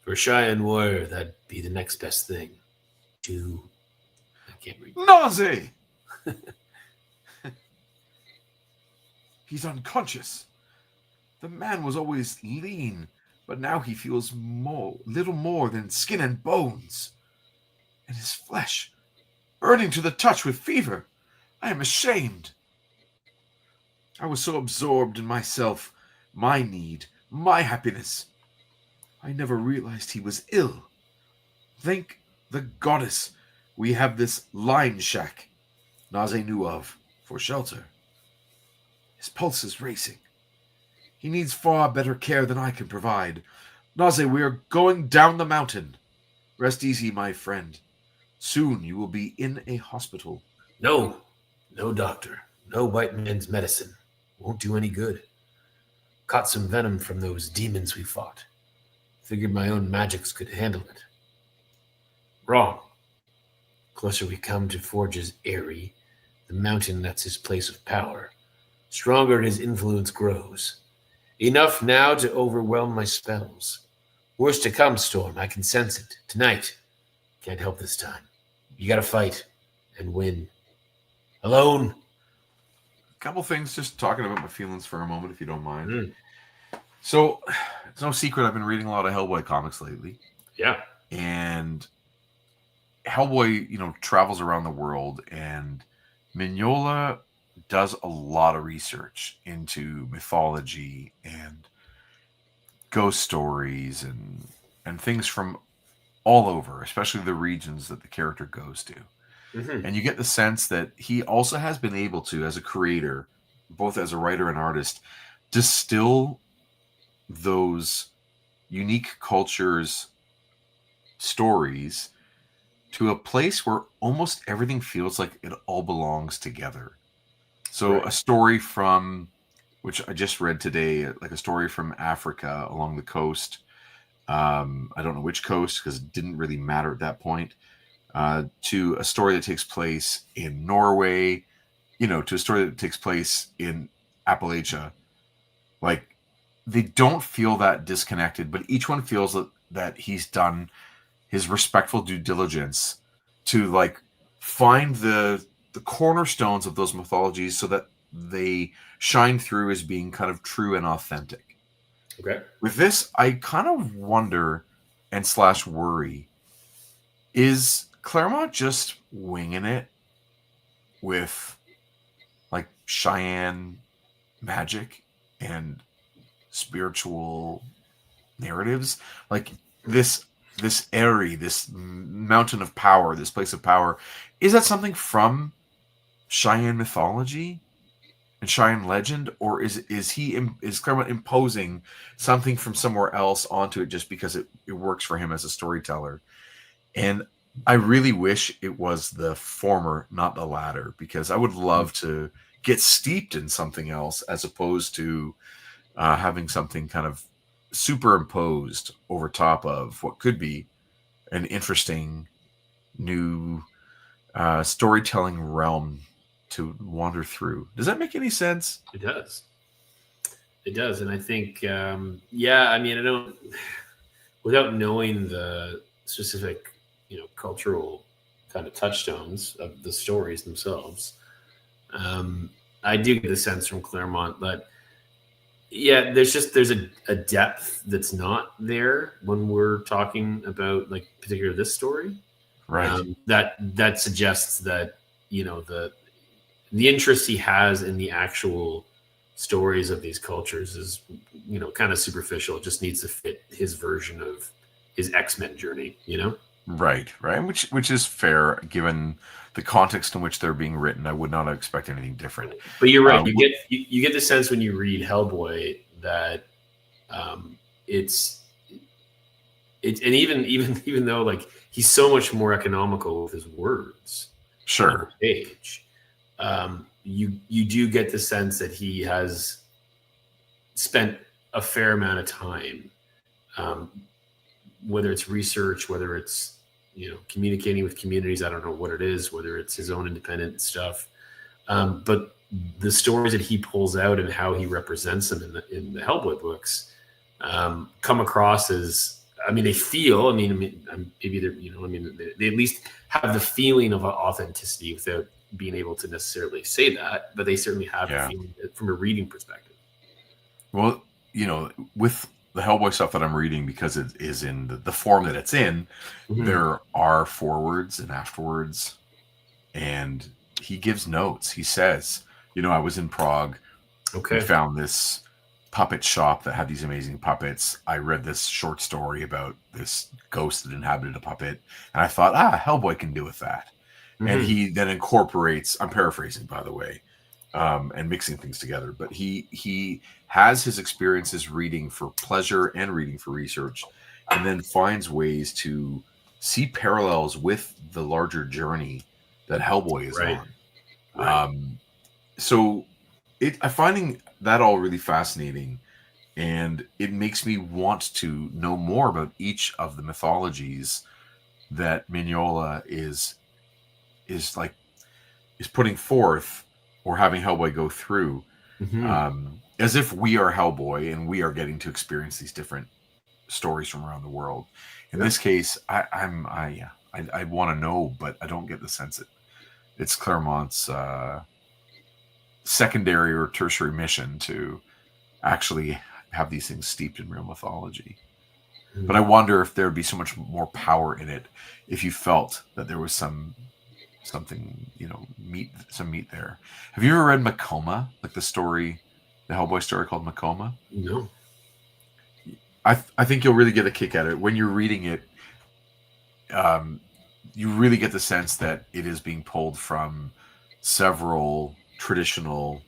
For a Cheyenne warrior, that'd be the next best thing. I can't read. Nausea! He's unconscious. The man was always lean, but now he feels little more than skin and bones. And his flesh, burning to the touch with fever. I am ashamed. I was so absorbed in myself, my need, my happiness. I never realized he was ill. Thank the goddess we have this line shack Naze knew of for shelter. His pulse is racing. He needs far better care than I can provide. Naze, we are going down the mountain. Rest easy, my friend. Soon you will be in a hospital. No, doctor. No white man's medicine. Won't do any good. Caught some venom from those demons we fought. Figured my own magics could handle it. Wrong. Closer we come to Forge's Eyrie, the mountain that's his place of power. Stronger his influence grows. Enough now to overwhelm my spells. Worse to come, Storm. I can sense it. Tonight. Can't help this time. You gotta fight and win. Alone. A couple things, just talking about my feelings for a moment, if you don't mind. So, it's no secret I've been reading a lot of Hellboy comics lately. Yeah. And Hellboy, travels around the world, and Mignola does a lot of research into mythology and ghost stories and things from all over, especially the regions that the character goes to. Mm-hmm. And you get the sense that he also has been able to, as a creator, both as a writer and artist, distill those unique cultures' stories to a place where almost everything feels like it all belongs together. So Right. A story from, which I just read today, like a story from Africa along the coast. I don't know which coast because it didn't really matter at that point. To a story that takes place in Norway, to a story that takes place in Appalachia. Like, they don't feel that disconnected, but each one feels that he's done his respectful due diligence to find the cornerstones of those mythologies so that they shine through as being kind of true and authentic. Okay. With this, I kind of wonder and / worry, is Claremont just winging it with Cheyenne magic and spiritual narratives? This Eyrie, this mountain of power, this place of power, is that something from Cheyenne mythology and Cheyenne legend, or is Claremont imposing something from somewhere else onto it just because it works for him as a storyteller? And I really wish it was the former, not the latter, because I would love to get steeped in something else as opposed to having something kind of superimposed over top of what could be an interesting new storytelling realm to wander through. Does that make any sense? It does. And I think, I don't, without knowing the specific, cultural kind of touchstones of the stories themselves, I do get the sense from Claremont that, there's a depth that's not there when we're talking about particularly this story. Right. That suggests that, the interest he has in the actual stories of these cultures is, kind of superficial. It just needs to fit his version of his X-Men journey, Right. Which is fair given the context in which they're being written. I would not expect anything different. But you're right. You get the sense when you read Hellboy that it's and even though he's so much more economical with his words, Sure. on the page, you do get the sense that he has spent a fair amount of time, whether it's research, whether it's, communicating with communities. I don't know what it is, whether it's his own independent stuff. But the stories that he pulls out and how he represents them in the Hellboy books come across as, they feel, maybe they're, they at least have the feeling of authenticity without being able to necessarily say that, but they certainly have the feeling from a reading perspective. Well, with the Hellboy stuff that I'm reading, because it is in the form that it's in, there are forewords and afterwards, and he gives notes. He says, I was in Prague. Okay. I found this puppet shop that had these amazing puppets. I read this short story about this ghost that inhabited a puppet, and I thought, Hellboy can do with that. And he then incorporates, I'm paraphrasing, by the way, and mixing things together, but he has his experiences reading for pleasure and reading for research, and then finds ways to see parallels with the larger journey that Hellboy is on. Right. So I'm finding that all really fascinating, and it makes me want to know more about each of the mythologies that Mignola is putting forth, or having Hellboy go through, as if we are Hellboy and we are getting to experience these different stories from around the world. In this case, I want to know, but I don't get the sense that it's Claremont's secondary or tertiary mission to actually have these things steeped in real mythology. But I wonder if there would be so much more power in it if you felt that there was something, meat there. Have you ever read Macoma, like the Hellboy story called Macoma? No. I think you'll really get a kick out of it. When you're reading it, you really get the sense that it is being pulled from several traditional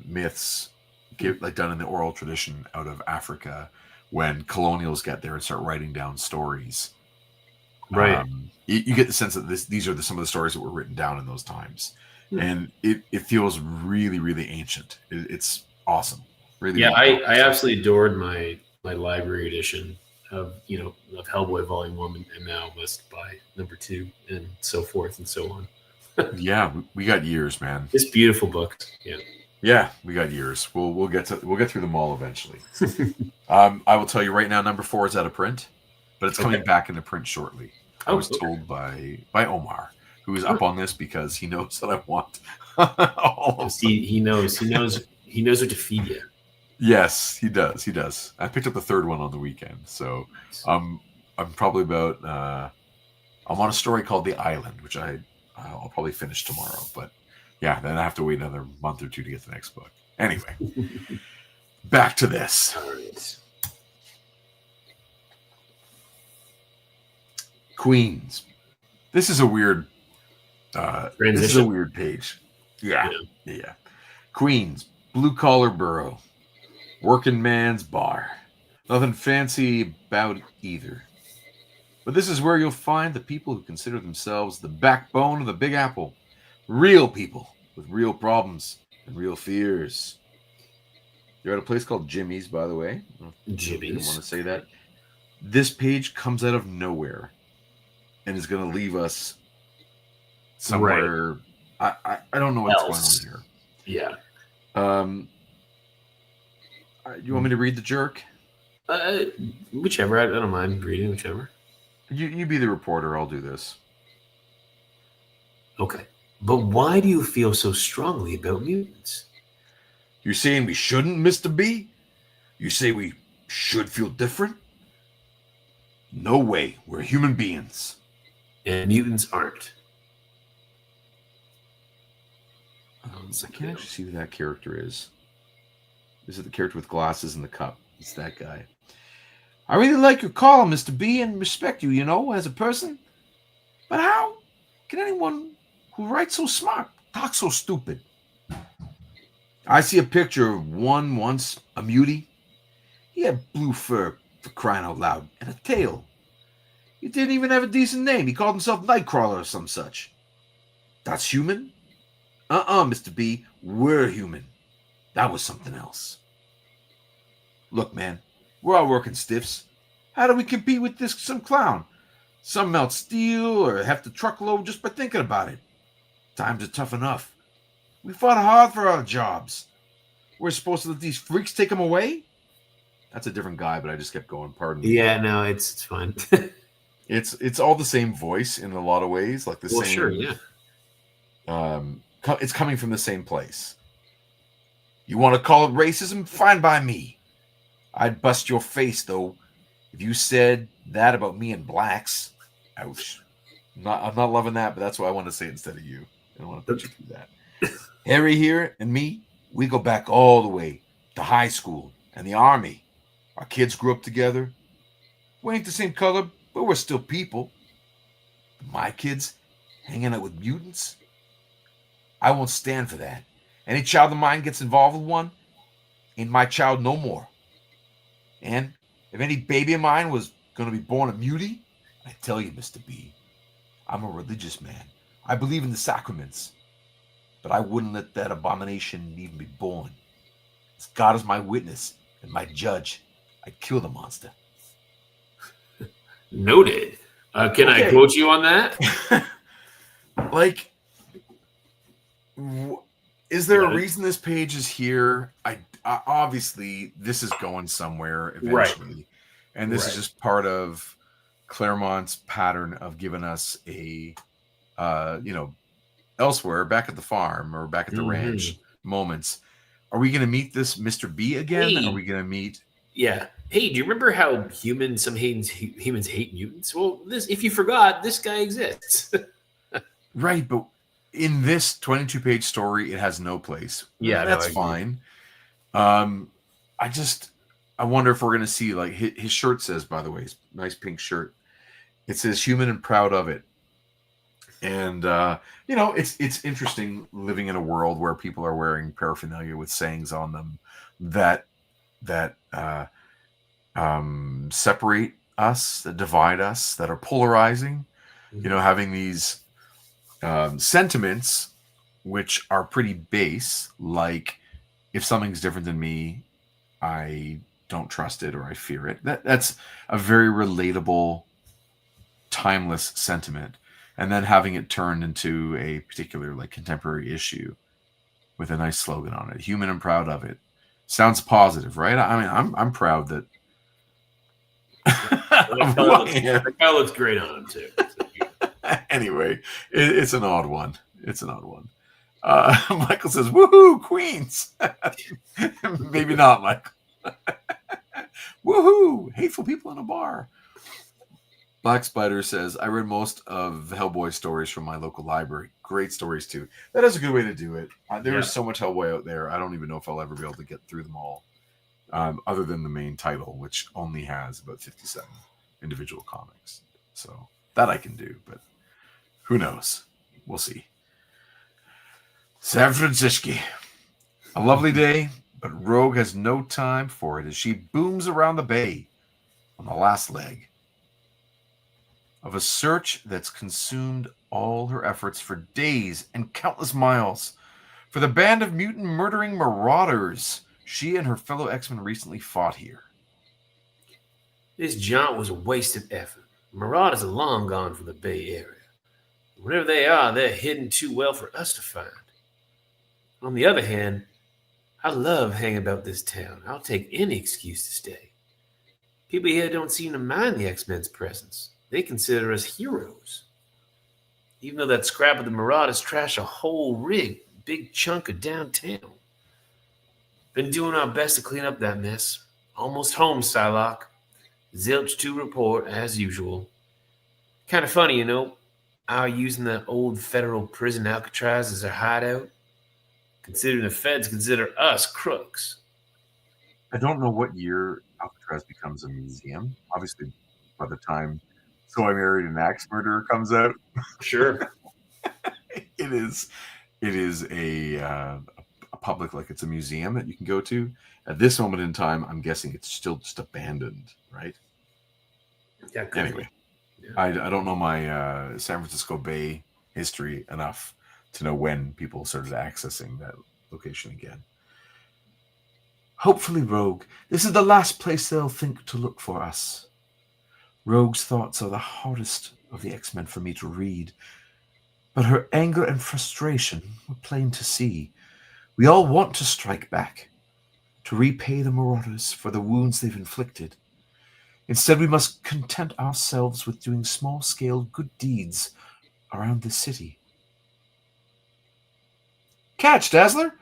myths, done in the oral tradition out of Africa, when colonials get there and start writing down stories. Right. You get the sense that these are some of the stories that were written down in those times. And it feels really, really ancient. It's awesome. Really. Yeah, really I absolutely adored my library edition of Hellboy Volume 1, and now must buy number 2, and so forth and so on. Yeah, we got years, man. It's beautiful book. Yeah. Yeah, we got years. We'll get through them all eventually. I will tell you right now, number 4 is out of print, but it's coming back into print shortly. I was told by Omar, who is up on this because he knows that I want all of them. He knows what to feed you. Yes, he does. I picked up the third one on the weekend, so I'm probably about I'm on a story called The Island, which I'll probably finish tomorrow, but yeah, then I have to wait another month or 2 to get the next book. Anyway, back to this. All right. Queens. This is a weird Transition. This is a weird page. Yeah. Queens, blue collar borough, working man's bar. Nothing fancy about either. But this is where you'll find the people who consider themselves the backbone of the Big Apple. Real people with real problems and real fears. You're at a place called Jimmy's, by the way. Jimmy's. You didn't want to say that. This page comes out of nowhere and is going to leave us somewhere. Right. I don't know what's going on here. Yeah. You want me to read the jerk? Whichever. I don't mind reading whichever. You be the reporter. I'll do this. Okay. But why do you feel so strongly about mutants? You're saying we shouldn't, Mr. B? You say we should feel different? No way. We're human beings. And mutants aren't. I can't actually see who that character is. Is it the character with glasses and the cup? It's that guy. I really like your call, Mr. B, and respect you, as a person. But how can anyone who writes so smart talk so stupid? I see a picture of one once, a mutie. He had blue fur, for crying out loud, and a tail. He didn't even have a decent name. He called himself Nightcrawler or some such. That's human? Mr. B, we're human. That was something else. Look, man, we're all working stiffs. How do we compete with some clown? Some melt steel or have to truckload just by thinking about it. Times are tough enough. We fought hard for our jobs. We're supposed to let these freaks take them away? That's a different guy, but I just kept going. Pardon me. Yeah, no, it's fun. It's all the same voice in a lot of ways, like the Well, same. sure, yeah. It's coming from the same place. You want to call it racism? Fine by me. I'd bust your face though if you said that about me and blacks. Ouch. I'm not loving that, but that's why I want to say it instead of you. I don't want to put you through that. Harry here and me, we go back all the way to high school and the army. Our kids grew up together. We ain't the same color, but we're still people. My kids hanging out with mutants? I won't stand for that. Any child of mine gets involved with one, ain't my child no more. And if any baby of mine was going to be born a mutie, I tell you, Mr. B, I'm a religious man. I believe in the sacraments. But I wouldn't let that abomination even be born. As God is my witness and my judge, I'd kill the monster. Noted. Can I quote you on that? Like, is there a reason this page is here? I obviously this is going somewhere eventually, Right. And this is just part of Claremont's pattern of giving us a, elsewhere, back at the farm or back at the ranch moments. Are we going to meet this Mr. B again? Hey. Are we going to meet? Yeah. Hey, do you remember how humans hate mutants? Well, if you forgot, this guy exists. Right, but in this 22-page story, it has no place. Yeah, that's fine. I wonder if we're going to see, like, his shirt says, by the way, his nice pink shirt. It says "human and proud of it," and it's interesting living in a world where people are wearing paraphernalia with sayings on them that separate us, that divide us, that are polarizing. Having these sentiments which are pretty base, like if something's different than me, I don't trust it or I fear it. That's a very relatable, timeless sentiment. And then having it turned into a particular, like, contemporary issue with a nice slogan on it, "Human and proud of it." Sounds positive, right? I mean, I'm proud that. The guy looks great on him too. Anyway, it's an odd one. Michael says, "Woohoo, Queens!" Maybe not, Michael. Woohoo, hateful people in a bar. Black Spider says, "I read most of Hellboy stories from my local library. Great stories too." That is a good way to do it. There is so much Hellboy out there. I don't even know if I'll ever be able to get through them all, other than the main title, which only has about 57 individual comics. So that I can do, but who knows? We'll see. San Francisco. A lovely day, but Rogue has no time for it as she booms around the bay on the last leg of a search that's consumed all her efforts for days and countless miles for the band of mutant murdering marauders she and her fellow X-Men recently fought here. This jaunt was a wasted effort. Marauders are long gone from the Bay Area. Wherever they are, they're hidden too well for us to find. On the other hand, I love hanging about this town. I'll take any excuse to stay. People here don't seem to mind the X-Men's presence. They consider us heroes. Even though that scrap of the Marauders trashed a whole big chunk of downtown. Been doing our best to clean up that mess. Almost home, Psylocke. Zilch to report, as usual. Kind of funny, our using the old federal prison Alcatraz as our hideout. Considering the feds consider us crooks. I don't know what year Alcatraz becomes a museum. Obviously, by the time So I Married an Axe Murderer comes out. Sure. It is a public, like, it's a museum that you can go to. At this moment in time, I'm guessing it's still just abandoned, right? Yeah. Anyway, yeah. I don't know my San Francisco Bay history enough to know when people started accessing that location again. Hopefully, Rogue, this is the last place they'll think to look for us. Rogue's thoughts are the hardest of the X-Men for me to read, but her anger and frustration were plain to see. We all want to strike back, to repay the Marauders for the wounds they've inflicted. Instead, we must content ourselves with doing small-scale good deeds around the city. Catch, Dazzler!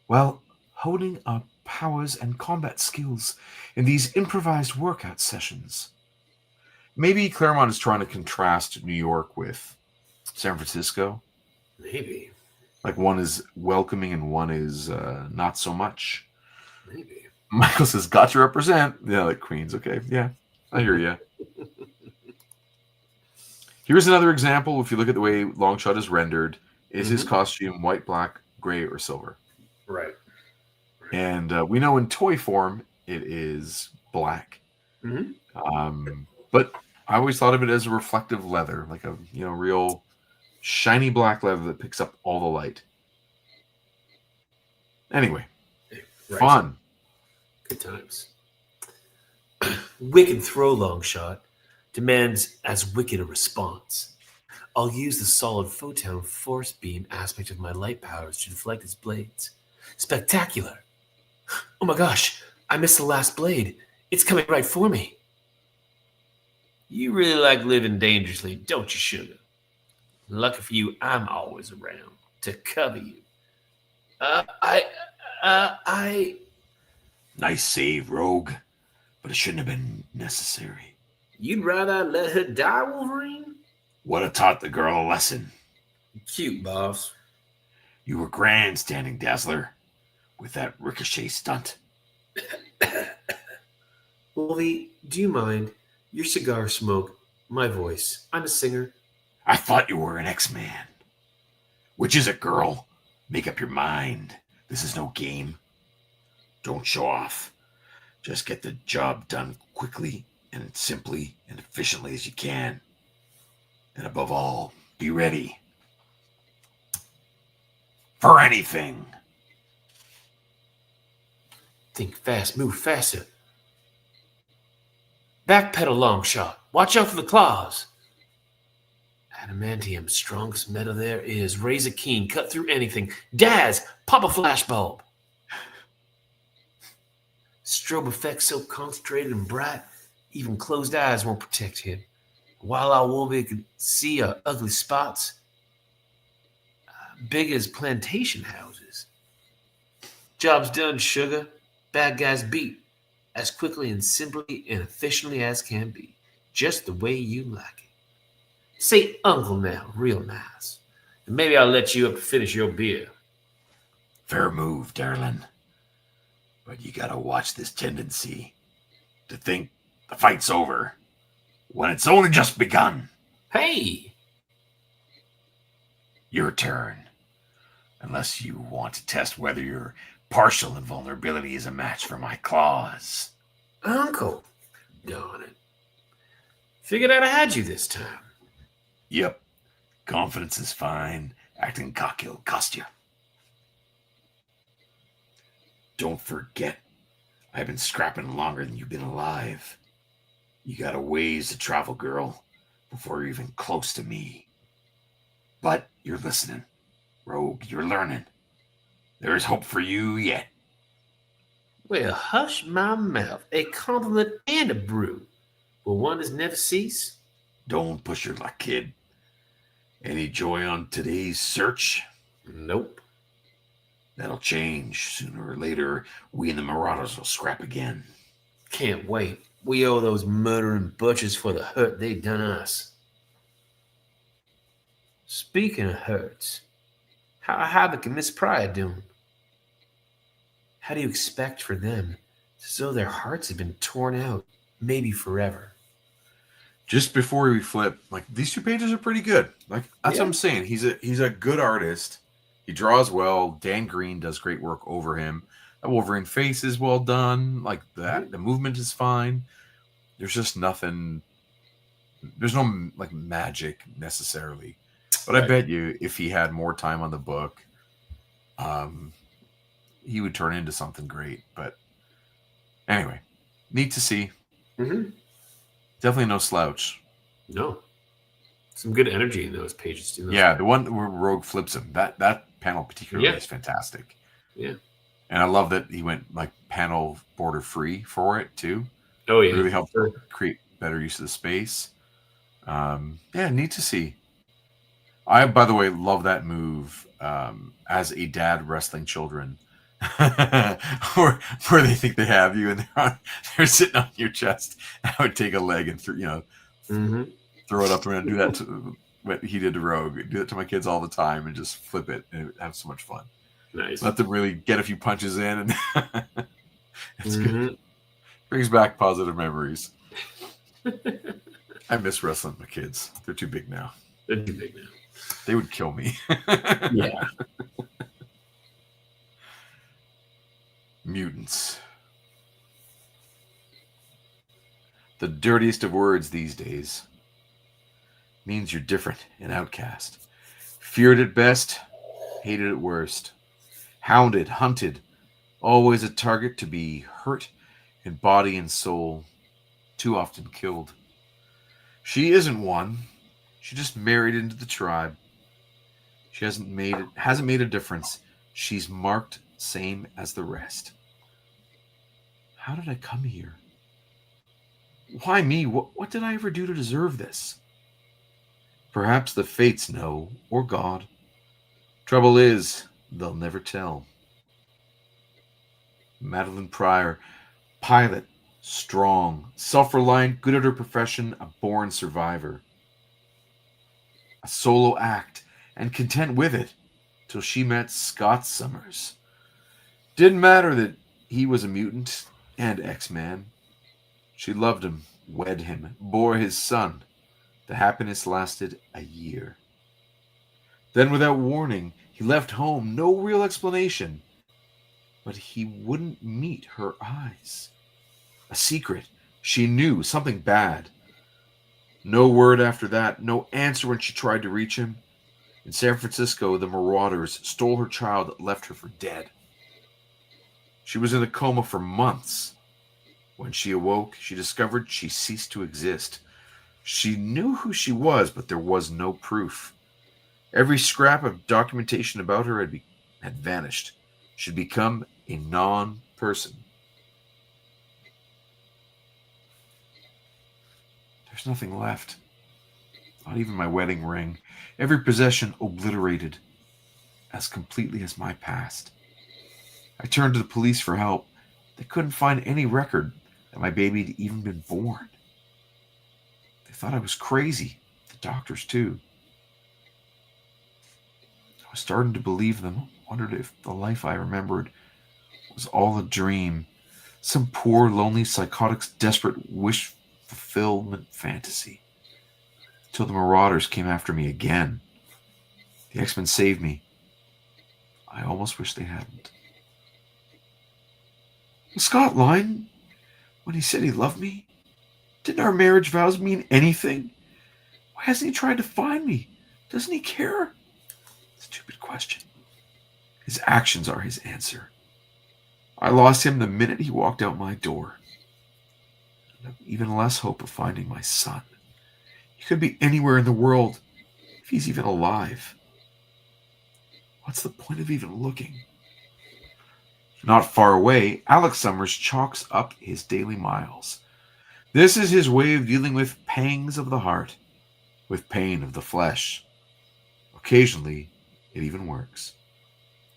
While honing our powers and combat skills in these improvised workout sessions. Maybe Claremont is trying to contrast New York with San Francisco. Maybe. Like one is welcoming and one is not so much. Maybe. Michael says, got to represent. Yeah, like Queens. Okay. Yeah, I hear you. Here's another example. If you look at the way Longshot is rendered, is his costume white, black, gray, or silver? Right. And we know in toy form it is black. But I always thought of it as a reflective leather, like a real shiny black leather that picks up all the light. Anyway, Right. fun. Good times. Wicked throw, Longshot. Demands as wicked a response. I'll use the solid photon force beam aspect of my light powers to deflect its blades. Spectacular. Oh my gosh, I missed the last blade. It's coming right for me. You really like living dangerously, don't you, sugar? Lucky for you, I'm always around to cover you. Nice save, Rogue, but it shouldn't have been necessary. You'd rather I let her die, Wolverine? Would have taught the girl a lesson. Cute, boss. You were grandstanding, Dazzler, with that ricochet stunt. Wolvie, do you mind? Your cigar smoke, my voice. I'm a singer. I thought you were an X-Man. Which is it, girl? Make up your mind. This is no game. Don't show off. Just get the job done quickly and simply and efficiently as you can. And above all, be ready for anything. Think fast, move faster. Backpedal, Longshot. Watch out for the claws. Adamantium, strongest metal there is. Razor keen, cut through anything. Daz, pop a flashbulb. Strobe effect so concentrated and bright, even closed eyes won't protect him. While our Wolverine could see ugly spots, big as plantation houses. Job's done, sugar. Bad guys beat as quickly and simply and efficiently as can be, just the way you like it. Say uncle now, real nice. And maybe I'll let you up to finish your beer. Fair move, darling. But you gotta watch this tendency to think the fight's over when it's only just begun. Hey! Your turn. Unless you want to test whether your partial invulnerability is a match for my claws. Uncle! Darn it. Figured I'd have had you this time. Yep. Confidence is fine. Acting cocky will cost you. Don't forget, I've been scrapping longer than you've been alive. You got a ways to travel, girl, before you're even close to me. But you're listening. Rogue, you're learning. There is hope for you yet. Well, hush my mouth. A compliment and a brew. Will wonders never cease? Don't push your luck, kid. Any joy on today's search? Nope. That'll change. Sooner or later, we and the Marauders will scrap again. Can't wait. We owe those murdering butchers for the hurt they done us. Speaking of hurts, how are Havoc and Miss Pryor doing? How do you expect for them? It's as though their hearts have been torn out, maybe forever. Just before we flip, like these 2 pages are pretty good. Like that's Yeah. what I'm saying. He's a good artist. He draws well. Dan Green does great work over him. That Wolverine face is well done. Like that, the movement is fine. There's just nothing. There's no like magic necessarily. But I bet you, if he had more time on the book, he would turn into something great. But anyway, neat to see. Mm-hmm. Definitely no slouch. No. Some good energy in those pages too. Yeah, the one where Rogue flips him. That panel particularly is fantastic. Yeah. And I love that he went like panel border free for it too. Oh yeah. It really helped create better use of the space. Yeah, neat to see. I, by the way, love that move as a dad wrestling children. where they think they have you and they're sitting on your chest. I would take a leg and throw it up and do that to what he did to Rogue. Do that to my kids all the time and just flip it and have so much fun. Nice. Let them really get a few punches in, and it's good. Brings back positive memories. I miss wrestling with my kids. They're too big now. They're too big now. They would kill me. Yeah. Mutants. The dirtiest of words these days. Means you're different and outcast. Feared at best, hated at worst. Hounded, hunted, always a target to be hurt in body and soul. Too often killed. She isn't one. She just married into the tribe. She hasn't made a difference. She's marked same as the rest. How did I come here? Why me? What did I ever do to deserve this? Perhaps the fates know, or God. Trouble is, they'll never tell. Madeline Pryor, pilot, strong, self-reliant, good at her profession, a born survivor. A solo act, and content with it, till she met Scott Summers. Didn't matter that he was a mutant and X-Man. She loved him, wed him, bore his son. The happiness lasted a year. Then, without warning, he left home, no real explanation. But he wouldn't meet her eyes. A secret. She knew something bad. No word after that, no answer when she tried to reach him. In San Francisco, the marauders stole her child, left her for dead. She was in a coma for months. When she awoke, she discovered she ceased to exist. She knew who she was, but there was no proof. Every scrap of documentation about her had vanished. She'd become a non-person. There's nothing left. Not even my wedding ring. Every possession obliterated as completely as my past. I turned to the police for help. They couldn't find any record that my baby had even been born. They thought I was crazy. The doctors, too. I was starting to believe them. Wondered if the life I remembered was all a dream. Some poor, lonely, psychotic's desperate wish fulfillment fantasy. Until the marauders came after me again. The X-Men saved me. I almost wish they hadn't. Was Scott lying when he said he loved me? Didn't our marriage vows mean anything? Why hasn't he tried to find me? Doesn't he care? Stupid question. His actions are his answer. I lost him the minute he walked out my door. And I've even less hope of finding my son. He could be anywhere in the world, if he's even alive. What's the point of even looking? Not far away, Alex Summers chalks up his daily miles. This is his way of dealing with pangs of the heart, with pain of the flesh. Occasionally, it even works.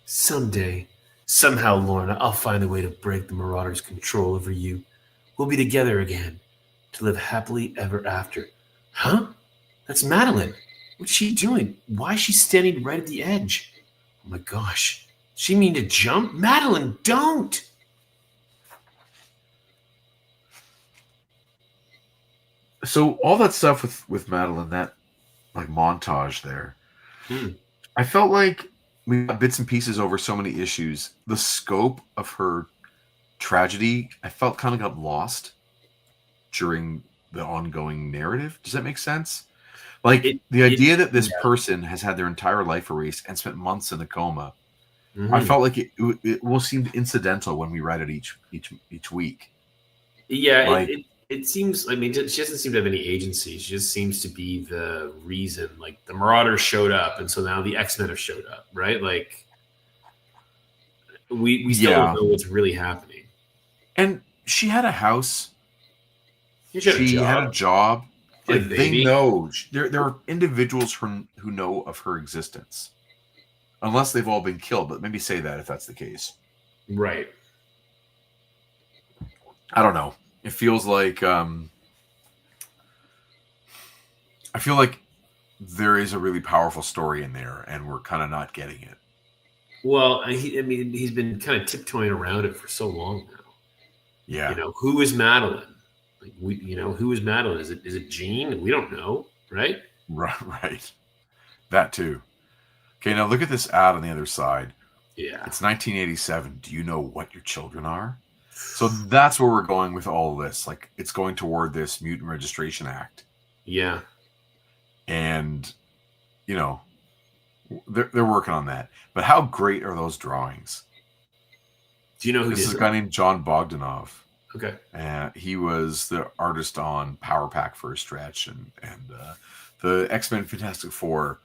Someday, somehow, Lorna, I'll find a way to break the Marauders' control over you. We'll be together again, to live happily ever after. Huh? That's Madeline. What's she doing? Why is she standing right at the edge? Oh my gosh. She mean to jump? Madeline, don't! So all that stuff with Madeline, that like montage there, I felt like we got bits and pieces over so many issues. The scope of her tragedy, I felt kind of got lost during the ongoing narrative. Does that make sense? Like the idea that this person has had their entire life erased and spent months in a coma, Mhm. I felt like it almost seemed incidental when we read it each week. Yeah, Like- it seems. I mean, she doesn't seem to have any agency. She just seems to be the reason. Like the Marauders showed up, and so now the X-Men have showed up, right? Like we still don't know what's really happening. And she had a house. She had a job. She had Like a they baby. know there are individuals who know of her existence, unless they've all been killed. But maybe say that if that's the case. Right. I don't know. It feels like I feel like there is a really powerful story in there, and we're kind of not getting it. Well, he's been kind of tiptoeing around it for so long now. Yeah. You know, who is Madeline? Like who is Madeline? Is it Jean? We don't know, right? Right. That too. Okay, now look at this ad on the other side. Yeah. It's 1987. Do you know what your children are? So that's where we're going with all of this. Like, it's going toward this Mutant Registration Act. Yeah. And, you know, they're working on that. But how great are those drawings? Do you know who this did is a them? guy named John Bogdanov. Okay. He was the artist on Power Pack for a stretch, and the X-Men Fantastic Four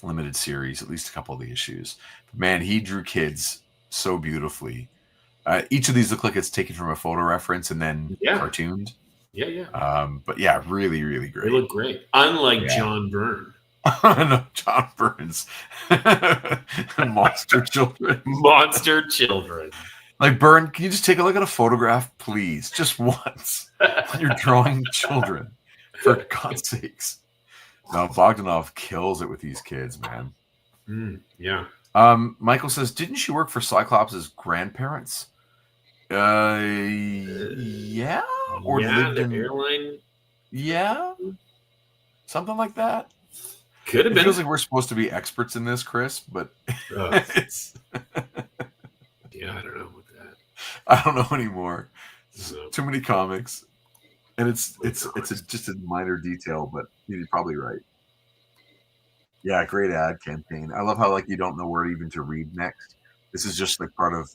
limited series, at least a couple of the issues. Man, he drew kids so beautifully. Each of these look like it's taken from a photo reference and then cartooned. Yeah. But yeah, really, really great. They look great. Unlike John Byrne. No, John Burns. Monster children. Monster children. Like, Byrne, can you just take a look at a photograph, please? Just once. When you're drawing children. For God's sakes. No, Bogdanov kills it with these kids, man. Yeah. Michael says, didn't she work for Cyclops' grandparents? Yeah? Or lived the in airline? Yeah? Something like that? Could have It been. feels like we're supposed to be experts in this, Chris, but it's... Yeah, I don't know about that. I don't know anymore. So. Too many comics. And it's just a minor detail, but you're probably right. Yeah, great ad campaign. I love how like you don't know where even to read next. This is just like part of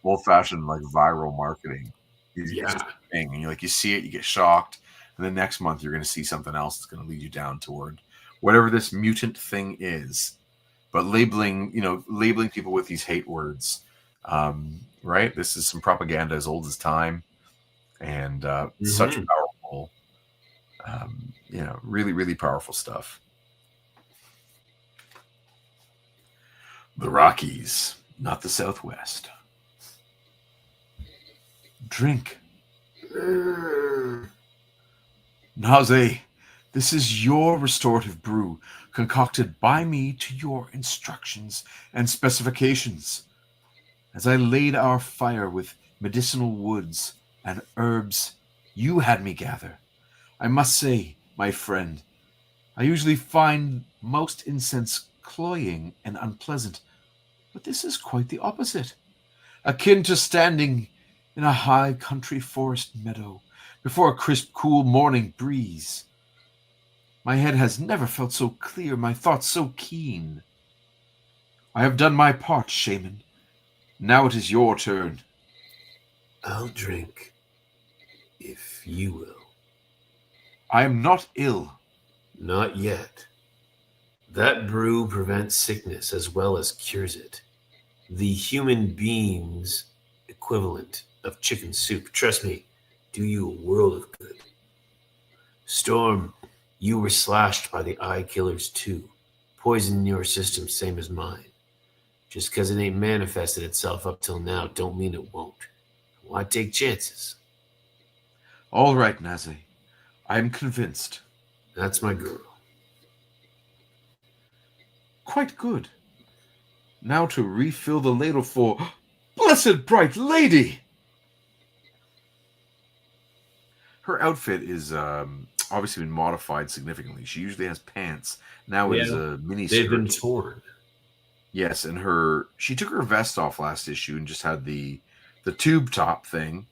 old-fashioned like viral marketing. It's just a thing, and you see it, you get shocked, and then next month you're going to see something else that's going to lead you down toward whatever this mutant thing is. But labeling people with these hate words, right? This is some propaganda as old as time, and such powerful, really, really powerful stuff. The Rockies, not the Southwest. Drink. Naze, this is your restorative brew, concocted by me to your instructions and specifications. As I laid our fire with medicinal woods and herbs you had me gather, I must say, my friend, I usually find most incense cloying and unpleasant, but this is quite the opposite, akin to standing in a high country forest meadow before a crisp, cool morning breeze. My head has never felt so clear, my thoughts so keen. I have done my part, shaman. Now it is your turn. I'll drink, if you will. I am not ill. Not yet. That brew prevents sickness as well as cures it. The human being's equivalent of chicken soup. Trust me, do you a world of good. Storm, you were slashed by the eye killers too. Poison in your system, same as mine. Just because it ain't manifested itself up till now, don't mean it won't. Why take chances? All right, Naze. I am convinced. That's my girl. Quite good. Now to refill the ladle for Blessed Bright Lady! Her outfit is obviously been modified significantly. She usually has pants. Now it is a mini skirt. They've been torn. Yes, and she took her vest off last issue and just had the tube top thing.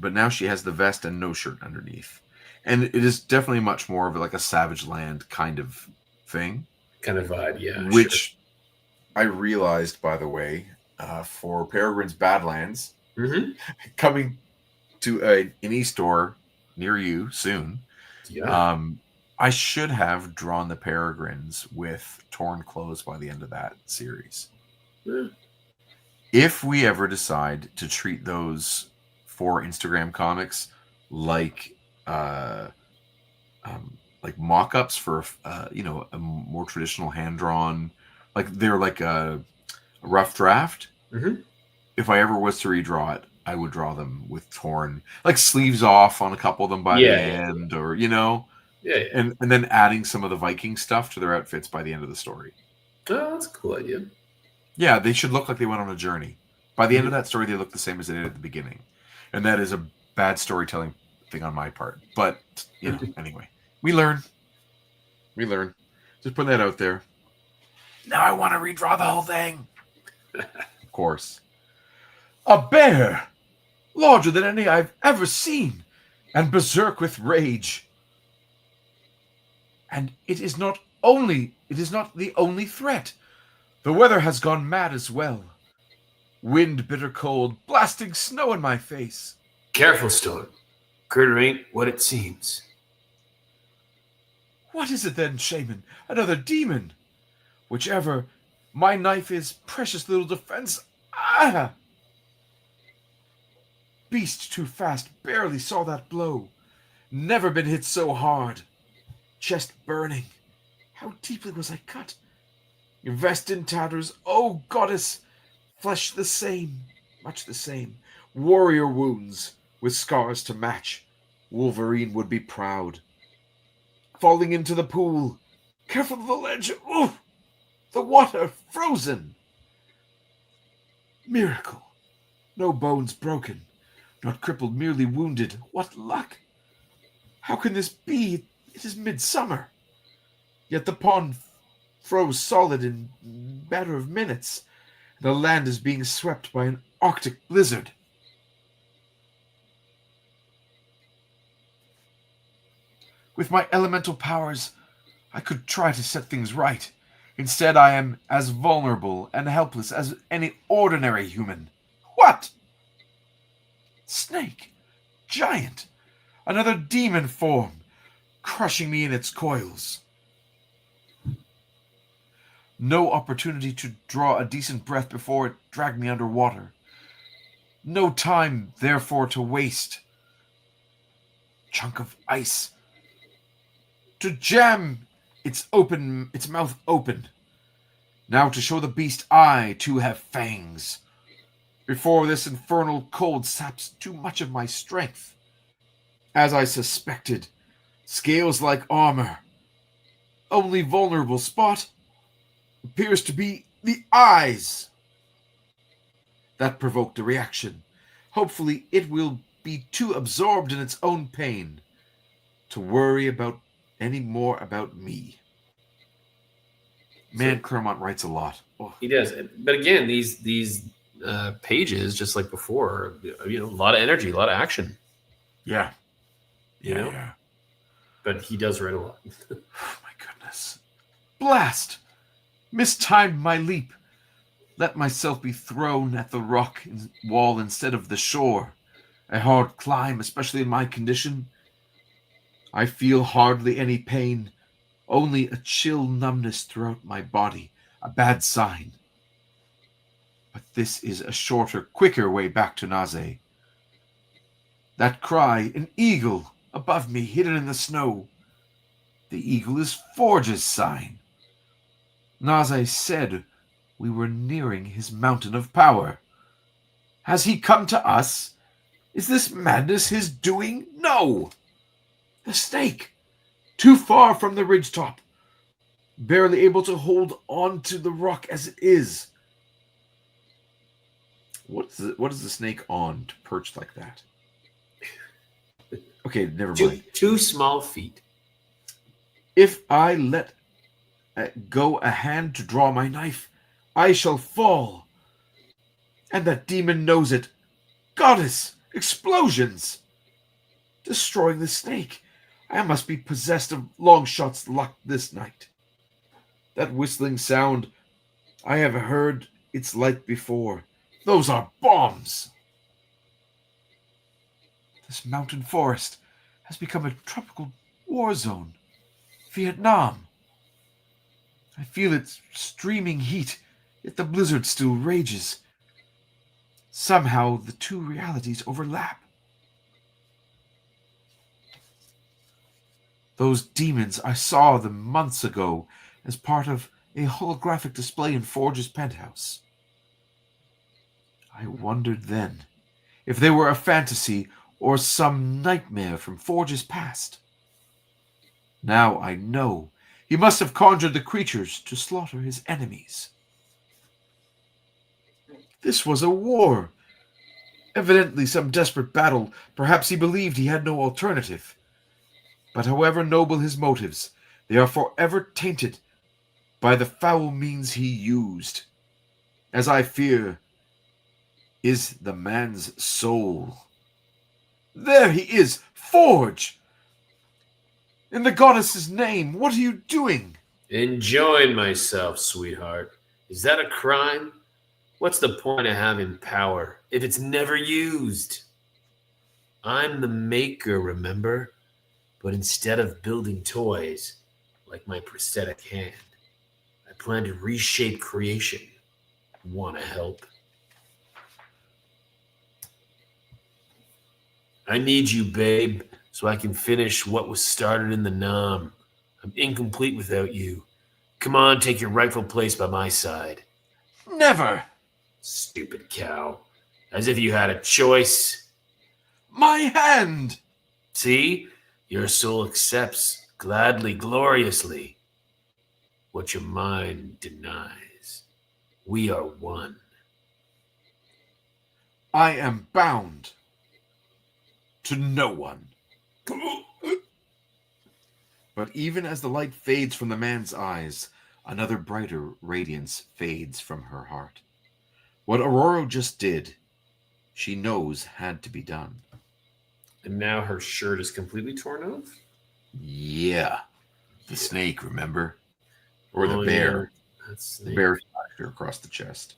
But now she has the vest and no shirt underneath. And it is definitely much more of like a Savage Land kind of thing. Kind of vibe, yeah. Which I realized, by the way, for Peregrine's Badlands, Mm-hmm. coming to an e-store near you soon, Yeah. I should have drawn the Peregrines with torn clothes by the end of that series. Yeah. If we ever decide to treat those 4 Instagram comics like mock-ups for a more traditional hand-drawn, like they're like a rough draft. Mm-hmm. If I ever was to redraw it, I would draw them with torn, like sleeves off on a couple of them by the end, or Yeah. and then adding some of the Viking stuff to their outfits by the end of the story. Oh, that's a cool idea. Yeah, they should look like they went on a journey. By the end of that story, they look the same as they did at the beginning. And that is a bad storytelling thing on my part. But, anyway. We learn. Just put that out there. Now I want to redraw the whole thing. Of course. A bear! Larger than any I've ever seen. And berserk with rage. And it is not the only threat. The weather has gone mad as well. Wind bitter cold, blasting snow in my face. Careful, Storm. Critter ain't what it seems. What is it then, shaman? Another demon? Whichever, my knife is precious little defense. Ah! Beast too fast, barely saw that blow. Never been hit so hard. Chest burning. How deeply was I cut? Vest in tatters, oh goddess! Flesh the same, much the same. Warrior wounds, with scars to match. Wolverine would be proud. Falling into the pool. Careful of the ledge. Ooh! The water frozen. Miracle. No bones broken. Not crippled, merely wounded. What luck! How can this be? It is midsummer. Yet the pond froze solid in a matter of minutes. The land is being swept by an Arctic blizzard. With my elemental powers, I could try to set things right. Instead, I am as vulnerable and helpless as any ordinary human. What? Snake. Giant. Another demon form, crushing me in its coils. No opportunity to draw a decent breath before it dragged me underwater. No time, therefore, to waste. Chunk of ice. To jam its mouth open. Now to show the beast I, too, have fangs. Before this infernal cold saps too much of my strength. As I suspected, scales like armor. Only vulnerable spot appears to be the eyes. That provoked a reaction. Hopefully it will be too absorbed in its own pain to worry about any more about me. Man, Claremont writes a lot. Oh. He does. But again, these pages, just like before, a lot of energy, a lot of action. Yeah. Yeah. But he does write a lot. Oh, my goodness. Blast! Mistimed my leap. Let myself be thrown at the rock wall instead of the shore. A hard climb, especially in my condition. I feel hardly any pain, only a chill numbness throughout my body, a bad sign. But this is a shorter, quicker way back to Naze. That cry, an eagle above me, hidden in the snow. The eagle is Forge's sign. Naze said we were nearing his mountain of power. Has he come to us? Is this madness his doing? No! The snake, too far from the ridgetop, barely able to hold on to the rock as it is. What is the snake on to perch like that? Okay, never mind. Two small feet. If I let go a hand to draw my knife, I shall fall. And that demon knows it. Goddess! Explosions! Destroying the snake. I must be possessed of Longshot's luck this night. That whistling sound, I have heard its like before. Those are bombs! This mountain forest has become a tropical war zone. Vietnam. I feel its streaming heat, yet the blizzard still rages. Somehow the two realities overlap. Those demons, I saw them months ago as part of a holographic display in Forge's penthouse. I wondered then if they were a fantasy or some nightmare from Forge's past. Now I know he must have conjured the creatures to slaughter his enemies. This was a war. Evidently some desperate battle. Perhaps he believed he had no alternative. But however noble his motives, they are forever tainted by the foul means he used. As I fear is the man's soul. There he is, Forge! In the goddess's name, what are you doing? Enjoying myself, sweetheart. Is that a crime? What's the point of having power if it's never used? I'm the maker, remember? But instead of building toys, like my prosthetic hand, I plan to reshape creation. Want to help? I need you, babe, so I can finish what was started in the Nam. I'm incomplete without you. Come on, take your rightful place by my side. Never! Stupid cow. As if you had a choice. My hand! See? Your soul accepts gladly, gloriously, what your mind denies. We are one. I am bound to no one. But even as the light fades from the man's eyes, another brighter radiance fades from her heart. What Aurora just did, she knows had to be done. And now her shirt is completely torn off? Yeah. The snake, remember? Or the Oh, bear. Yeah. That's The bear slashed her across the chest.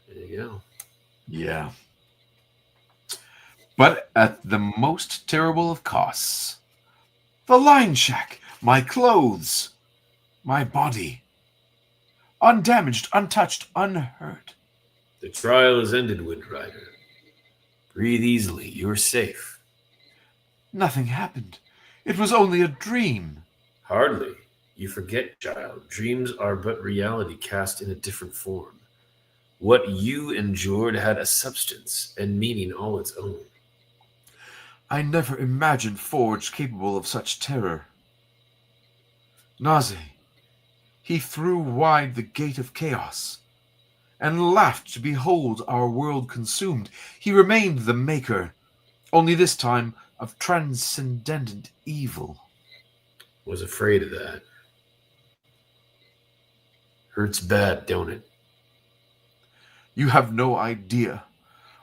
There you go. Yeah. But at the most terrible of costs. The lion shack, my clothes, my body. Undamaged, untouched, unhurt. The trial is ended, Windrider. Breathe easily. You're safe. Nothing happened. It was only a dream. Hardly. You forget, child. Dreams are but reality cast in a different form. What you endured had a substance and meaning all its own. I never imagined Forge capable of such terror. Naze, he threw wide the gate of chaos and laughed to behold our world consumed. He remained the maker, only this time of transcendent evil. Was afraid of that. Hurts bad, don't it? You have no idea.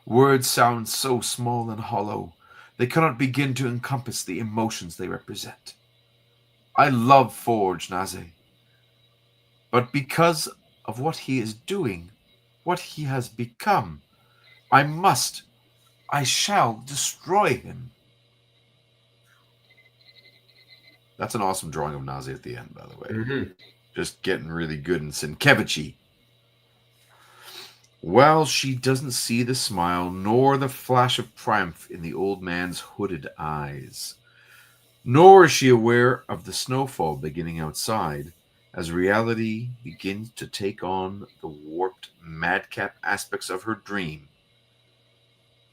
Words sound so small and hollow. They cannot begin to encompass the emotions they represent. I love Forge, Naze. But because of what he is doing, what he has become, I shall destroy him. That's an awesome drawing of Nazi at the end, by the way. Mm-hmm. Just getting really good in Sienkiewicz-y. Well, she doesn't see the smile nor the flash of triumph in the old man's hooded eyes. Nor is she aware of the snowfall beginning outside as reality begins to take on the warped, madcap aspects of her dream,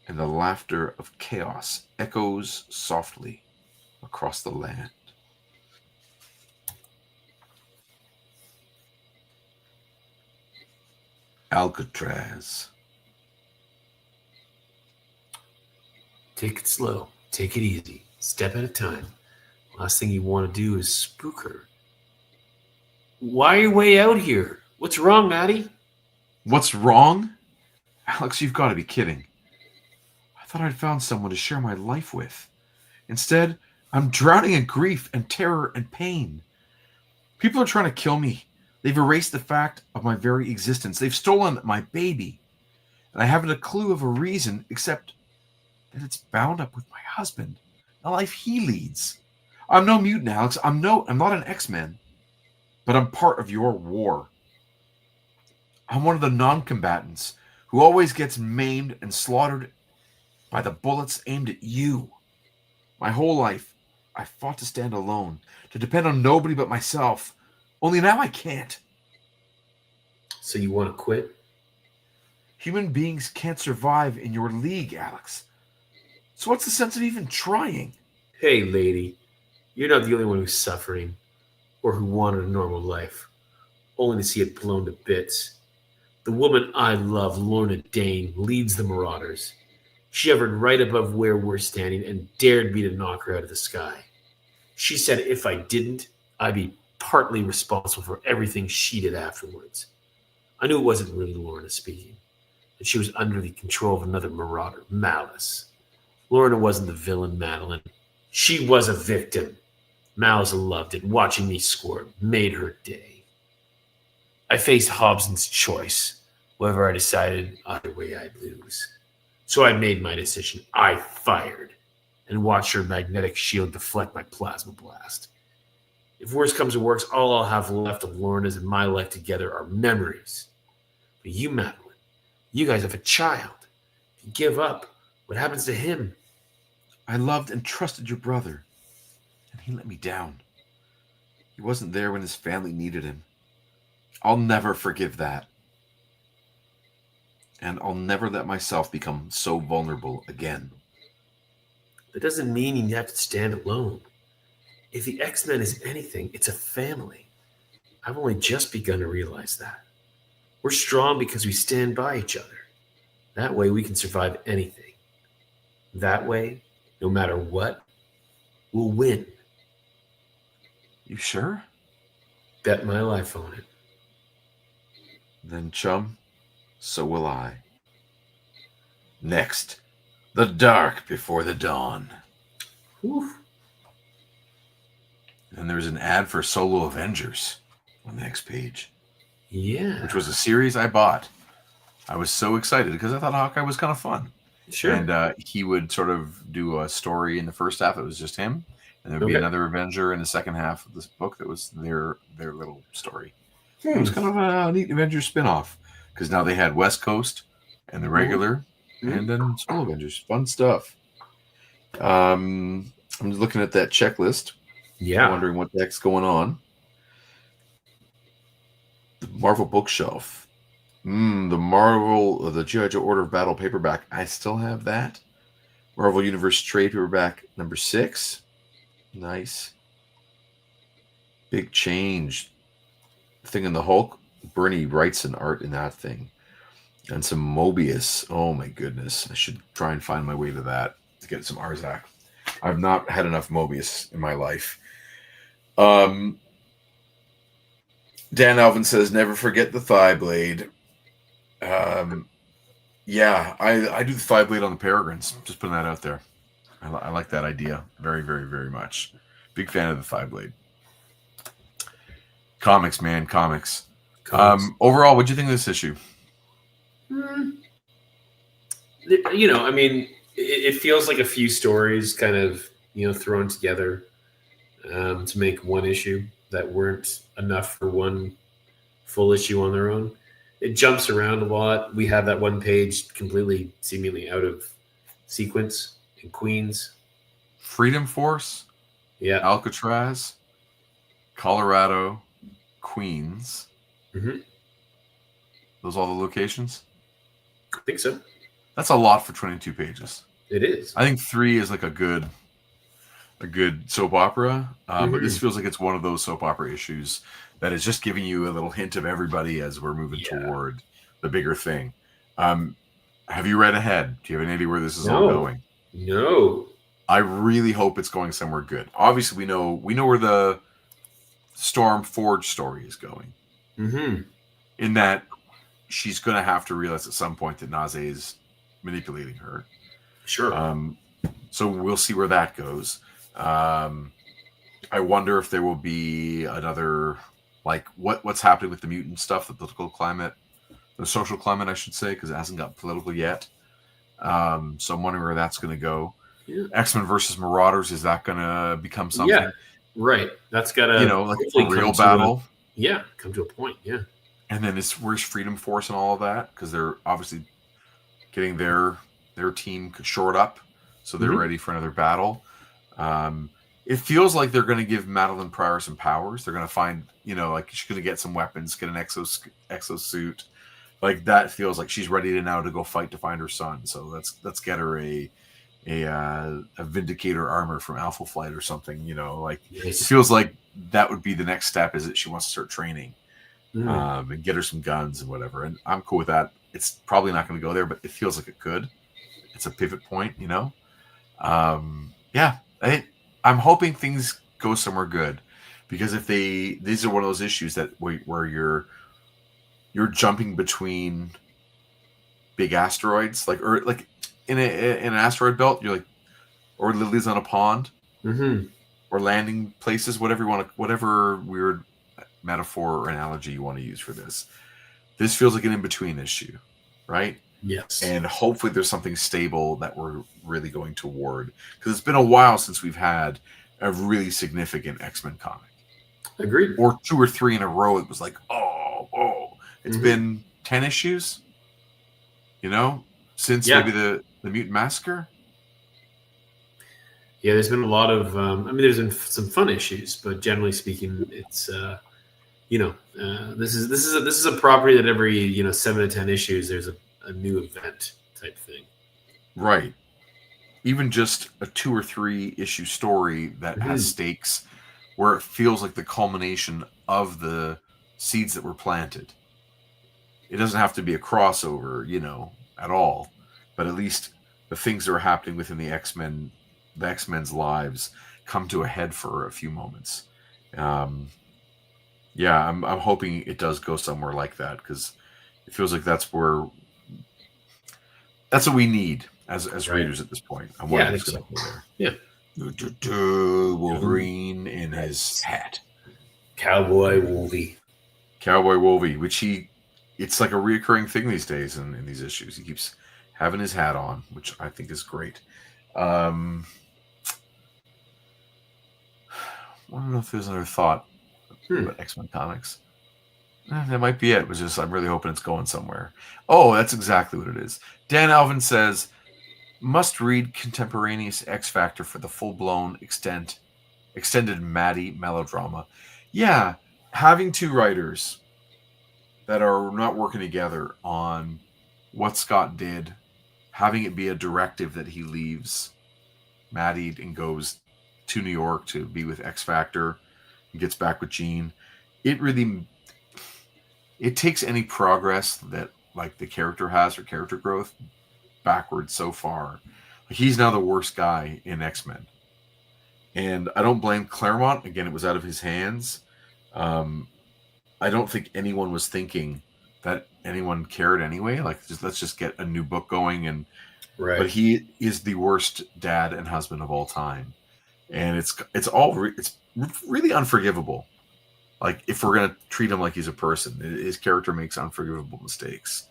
and the laughter of chaos echoes softly across the land. Alcatraz. Take it slow. Take it easy. Step at a time. Last thing you want to do is spook her. Why are you way out here? What's wrong, Maddie? What's wrong? Alex, you've got to be kidding. I thought I'd found someone to share my life with. Instead, I'm drowning in grief and terror and pain. People are trying to kill me. They've erased the fact of my very existence. They've stolen my baby. And I haven't a clue of a reason except that it's bound up with my husband, the life he leads. I'm no mutant, Alex. I'm not an X-Men, but I'm part of your war. I'm one of the non-combatants who always gets maimed and slaughtered by the bullets aimed at you. My whole life, I fought to stand alone, to depend on nobody but myself. Only now I can't. So you want to quit? Human beings can't survive in your league, Alex. So what's the sense of even trying? Hey, lady, you're not the only one who's suffering or who wanted a normal life, only to see it blown to bits. The woman I love, Lorna Dane, leads the Marauders. She hovered right above where we're standing and dared me to knock her out of the sky. She said if I didn't, I'd be partly responsible for everything she did afterwards. I knew it wasn't really Lorna speaking, that she was under the control of another Marauder, Malice. Lorna wasn't the villain, Madeline. She was a victim. Malice loved it. Watching me squirt made her day. I faced Hobson's choice. Whatever I decided, either way I'd lose. So I made my decision. I fired and watched her magnetic shield deflect my plasma blast. If worse comes to worse, all I'll have left of Lorna's and my life together are memories. But you, Madeline, you guys have a child. If you give up, what happens to him? I loved and trusted your brother, and he let me down. He wasn't there when his family needed him. I'll never forgive that. And I'll never let myself become so vulnerable again. That doesn't mean you have to stand alone. If the X-Men is anything, it's a family. I've only just begun to realize that. We're strong because we stand by each other. That way we can survive anything. That way, no matter what, we'll win. You sure? Bet my life on it. Then, chum, so will I. Next, the dark before the dawn. Whew. And there's an ad for Solo Avengers on the next page. Yeah. Which was a series I bought. I was so excited because I thought Hawkeye was kind of fun. Sure. And he would sort of do a story in the first half. It was just him. And there would be another Avenger in the second half of this book that was their little story. It was kind of a neat Avengers spinoff because now they had West Coast and the regular and then Solo Avengers. Fun stuff. I'm looking at that checklist. Yeah. Wondering what the heck's going on. The Marvel bookshelf. The G.I. Joe Order of Battle paperback. I still have that. Marvel Universe trade paperback number 6. Nice. Big change. Thing in the Hulk. Bernie writes an art in that thing. And some Mobius. Oh my goodness. I should try and find my way to that to get some Arzak. I've not had enough Mobius in my life. Dan Alvin says, never forget the thigh blade. Yeah, I do the thigh blade on the Peregrines. Just putting that out there. I like that idea very, very, very much. Big fan of the thigh blade. Comics, man, comics. Overall, what'd you think of this issue? You know, I mean, it feels like a few stories kind of, thrown together to make one issue that weren't enough for one full issue on their own. It jumps around a lot. We have that one page completely seemingly out of sequence in Queens. Freedom Force, Yeah. Alcatraz, Colorado, Queens. Mm-hmm. Those all the locations? I think so. That's a lot for 22 pages. It is. I think 3 is like a good soap opera, but this feels like it's one of those soap opera issues that is just giving you a little hint of everybody as we're moving toward the bigger thing. Have you read ahead? Do you have any idea where this is all going? No. I really hope it's going somewhere good. Obviously, we know where the Storm Forge story is going. Mm-hmm. In that she's going to have to realize at some point that Naze is manipulating her. Sure. So we'll see where that goes. I wonder if there will be another like what's happening with the mutant stuff, the political climate, the social climate, I should say, because it hasn't got political yet. So I'm wondering where that's going to go. Yeah. X-Men versus Marauders, is that going to become something? Yeah, right. That's got to, you know, like a real battle. Come to a point. Yeah. And then where's Freedom Force and all of that? Because they're obviously getting their team shored up, so they're ready for another battle. It feels like they're going to give Madeline Pryor some powers. They're going to find, like she's going to get some weapons, get an exosuit. Like that feels like she's ready to go fight to find her son. So let's get her a Vindicator armor from Alpha Flight or something. It feels like that would be the next step. Is that she wants to start training and get her some guns and whatever. And I'm cool with that. It's probably not going to go there, but it feels like it could. It's a pivot point, I'm hoping things go somewhere good, because if these are one of those issues that where you're jumping between big asteroids, like in an asteroid belt, you're like, or lilies on a pond, or landing places, whatever weird metaphor or analogy you want to use for this. This feels like an in-between issue, right? Yes. And hopefully there's something stable that we're really going toward, because it's been a while since we've had a really significant X-Men comic. Agreed. Or 2 or 3 in a row. It was like, it's been 10 issues, since maybe the Mutant Massacre. Yeah, there's been a lot of, there's been some fun issues, but generally speaking, it's, this is a property that every, 7 to 10 issues, there's a new event type thing. Right. Even just a 2 or 3 issue story that has stakes, where it feels like the culmination of the seeds that were planted. It doesn't have to be a crossover, at all, but at least the things that are happening within the X-Men's lives come to a head for a few moments. I'm hoping it does go somewhere like that, because it feels like that's what we need as readers at this point. I'm wondering if it's going to go there. Yeah. Wolverine in his hat. Cowboy Wolvie, which it's like a reoccurring thing these days in these issues. He keeps having his hat on, which I think is great. I don't know if there's another thought about X-Men comics. That might be it. It was just, I'm really hoping it's going somewhere. Oh, that's exactly what it is. Dan Alvin says, must read contemporaneous X Factor for the full-blown extended Maddie melodrama. Yeah, having 2 writers that are not working together on what Scott did, having it be a directive that he leaves Maddie and goes to New York to be with X Factor and gets back with Jean. It takes any progress that like the character has or character growth backwards so far. Like, he's now the worst guy in X-Men. And I don't blame Claremont. Again, it was out of his hands. I don't think anyone was thinking that anyone cared anyway. Like, let's just get a new book going. But he is the worst dad and husband of all time. And it's really unforgivable. Like, if we're going to treat him like he's a person, his character makes unforgivable mistakes.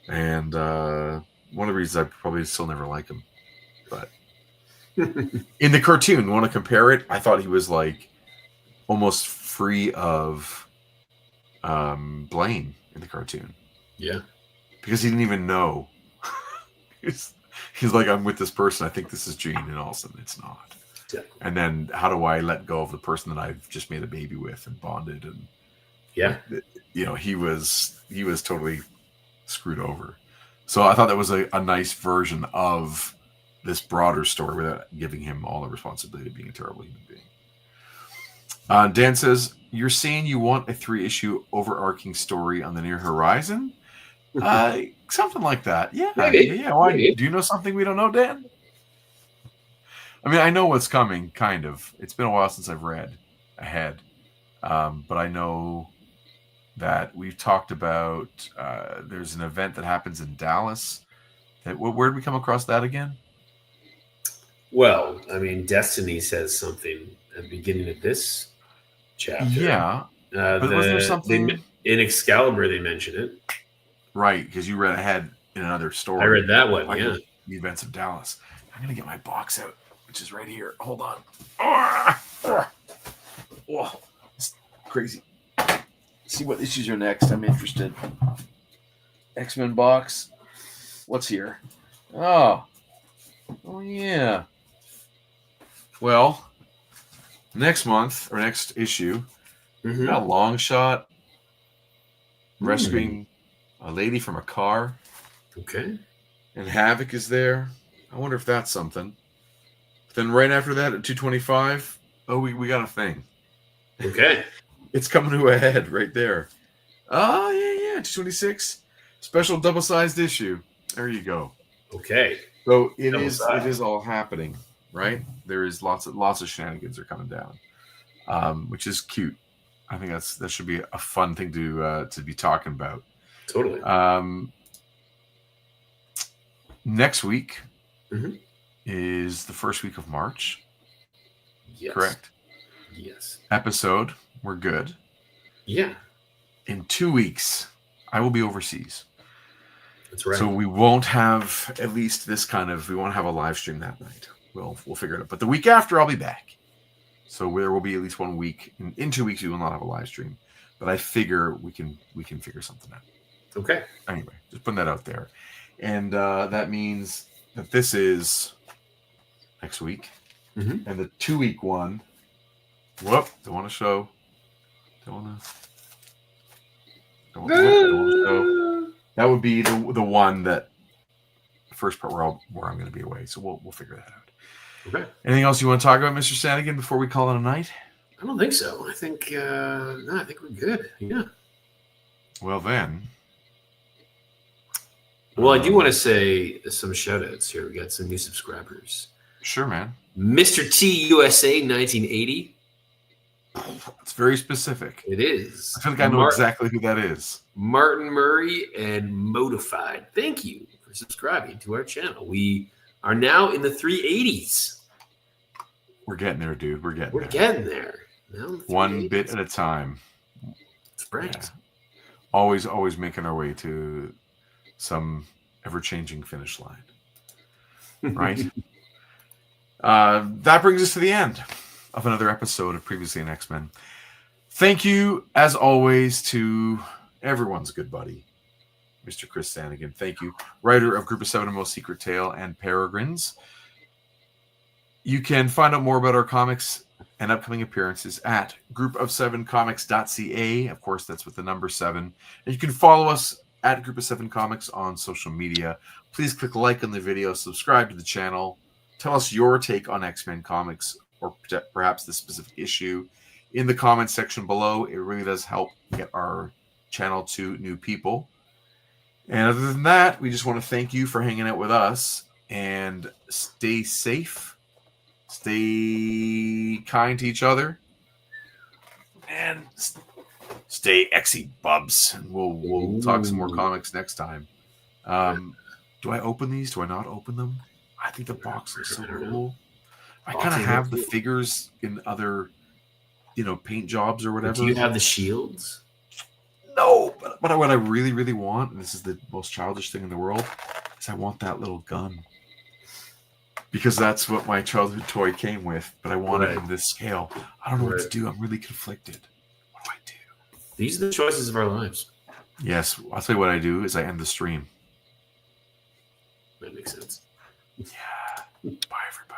And one of the reasons I probably still never like him. But in the cartoon, you want to compare it? I thought he was like almost free of blame in the cartoon. Yeah. Because he didn't even know. He's like, I'm with this person. I think this is Jean. And all of a sudden it's not. Yeah. And then how do I let go of the person that I've just made a baby with and bonded? And he was totally screwed over. So I thought that was a nice version of this broader story without giving him all the responsibility of being a terrible human being. Dan says, you're saying you want a 3-issue overarching story on the near horizon? Something like that. Yeah. Maybe. Yeah. Why? Maybe. Do you know something we don't know, Dan? I mean, I know what's coming, kind of. It's been a while since I've read ahead. But I know that we've talked about there's an event that happens in Dallas. Where did we come across that again? Well, I mean, Destiny says something at the beginning of this chapter. Yeah. But was there something? In Excalibur, they mention it. Right, because you read ahead in another story. I read that one, Like yeah. The Events of Dallas. I'm going to get my box out, which is right here. Hold on. Oh, it's crazy. See what issues are next. I'm interested. X-Men box. What's here? Oh, yeah. Well, next month or next issue, Mhm. got a long shot rescuing a lady from a car, Okay. and Havoc is there. I wonder if that's something. Then right after that at 225, we got a thing. Okay. It's coming to a head right there. Oh, yeah, 226. Special double-sized issue. There you go. Okay. So it Double-sized. is all happening, right? There is lots of shenanigans are coming down, which is cute. I think that should be a fun thing to be talking about. Totally. Next week Mhm. is the first week of March. Yes. Correct. Yes. Episode. We're good. Yeah. In 2 weeks, I will be overseas. That's right. So we won't have at least we won't have a live stream that night. We'll figure it out. But the week after, I'll be back. So there will be at least 1 week. In 2 weeks, we will not have a live stream. But I figure we can figure something out. Okay. Anyway, just putting that out there. And that means that this is next week. Mhm. And the 2 week one. Whoop, don't want to show. Don't want to show. That would be the one that the first part where I'm going to be away. So we'll figure that out. Okay. Anything else you want to talk about, Mr. Sanagan, before we call it a night? I don't think so. I think I think we're good. Yeah. Well then. Well, I do want to say some shout outs here. We got some new subscribers. Sure, man. Mr. T USA 1980. It's very specific. It is. I feel like I know exactly who that is. Martin Murray and Modified. Thank you for subscribing to our channel. We are now in the 380s. We're getting there, dude. We're getting there. Now in the 1 380s. bit at a time. That's right. Yeah. Always making our way to some ever-changing finish line. Right? That brings us to the end of another episode of Previously in X-Men. Thank you, as always, to everyone's good buddy, Mr. Chris Sanagan. Thank you, writer of Group of Seven, A Most Secret Tale, and Peregrines. You can find out more about our comics and upcoming appearances at groupofsevencomics.ca. Of course, that's with the number 7. And you can follow us at Group of Seven Comics on social media. Please click like on the video, subscribe to the channel, tell us your take on X-Men comics, or perhaps the specific issue in the comments section below. It really does help get our channel to new people. And other than that, we just want to thank you for hanging out with us, and stay safe, stay kind to each other, and stay Xy bubs. And we'll talk some more comics next time. Do I open these? Do I not open them? I think the box looks so cool. I kind of have the figures in other, paint jobs or whatever. Do you have the shields? No, but what I really, really want, and this is the most childish thing in the world, is I want that little gun. Because that's what my childhood toy came with, but I want it in this scale. I don't know what to do. I'm really conflicted. What do I do? These are the choices of our lives. Yes, I'll tell you what I do is I end the stream. That makes sense. Yeah. Bye, everybody.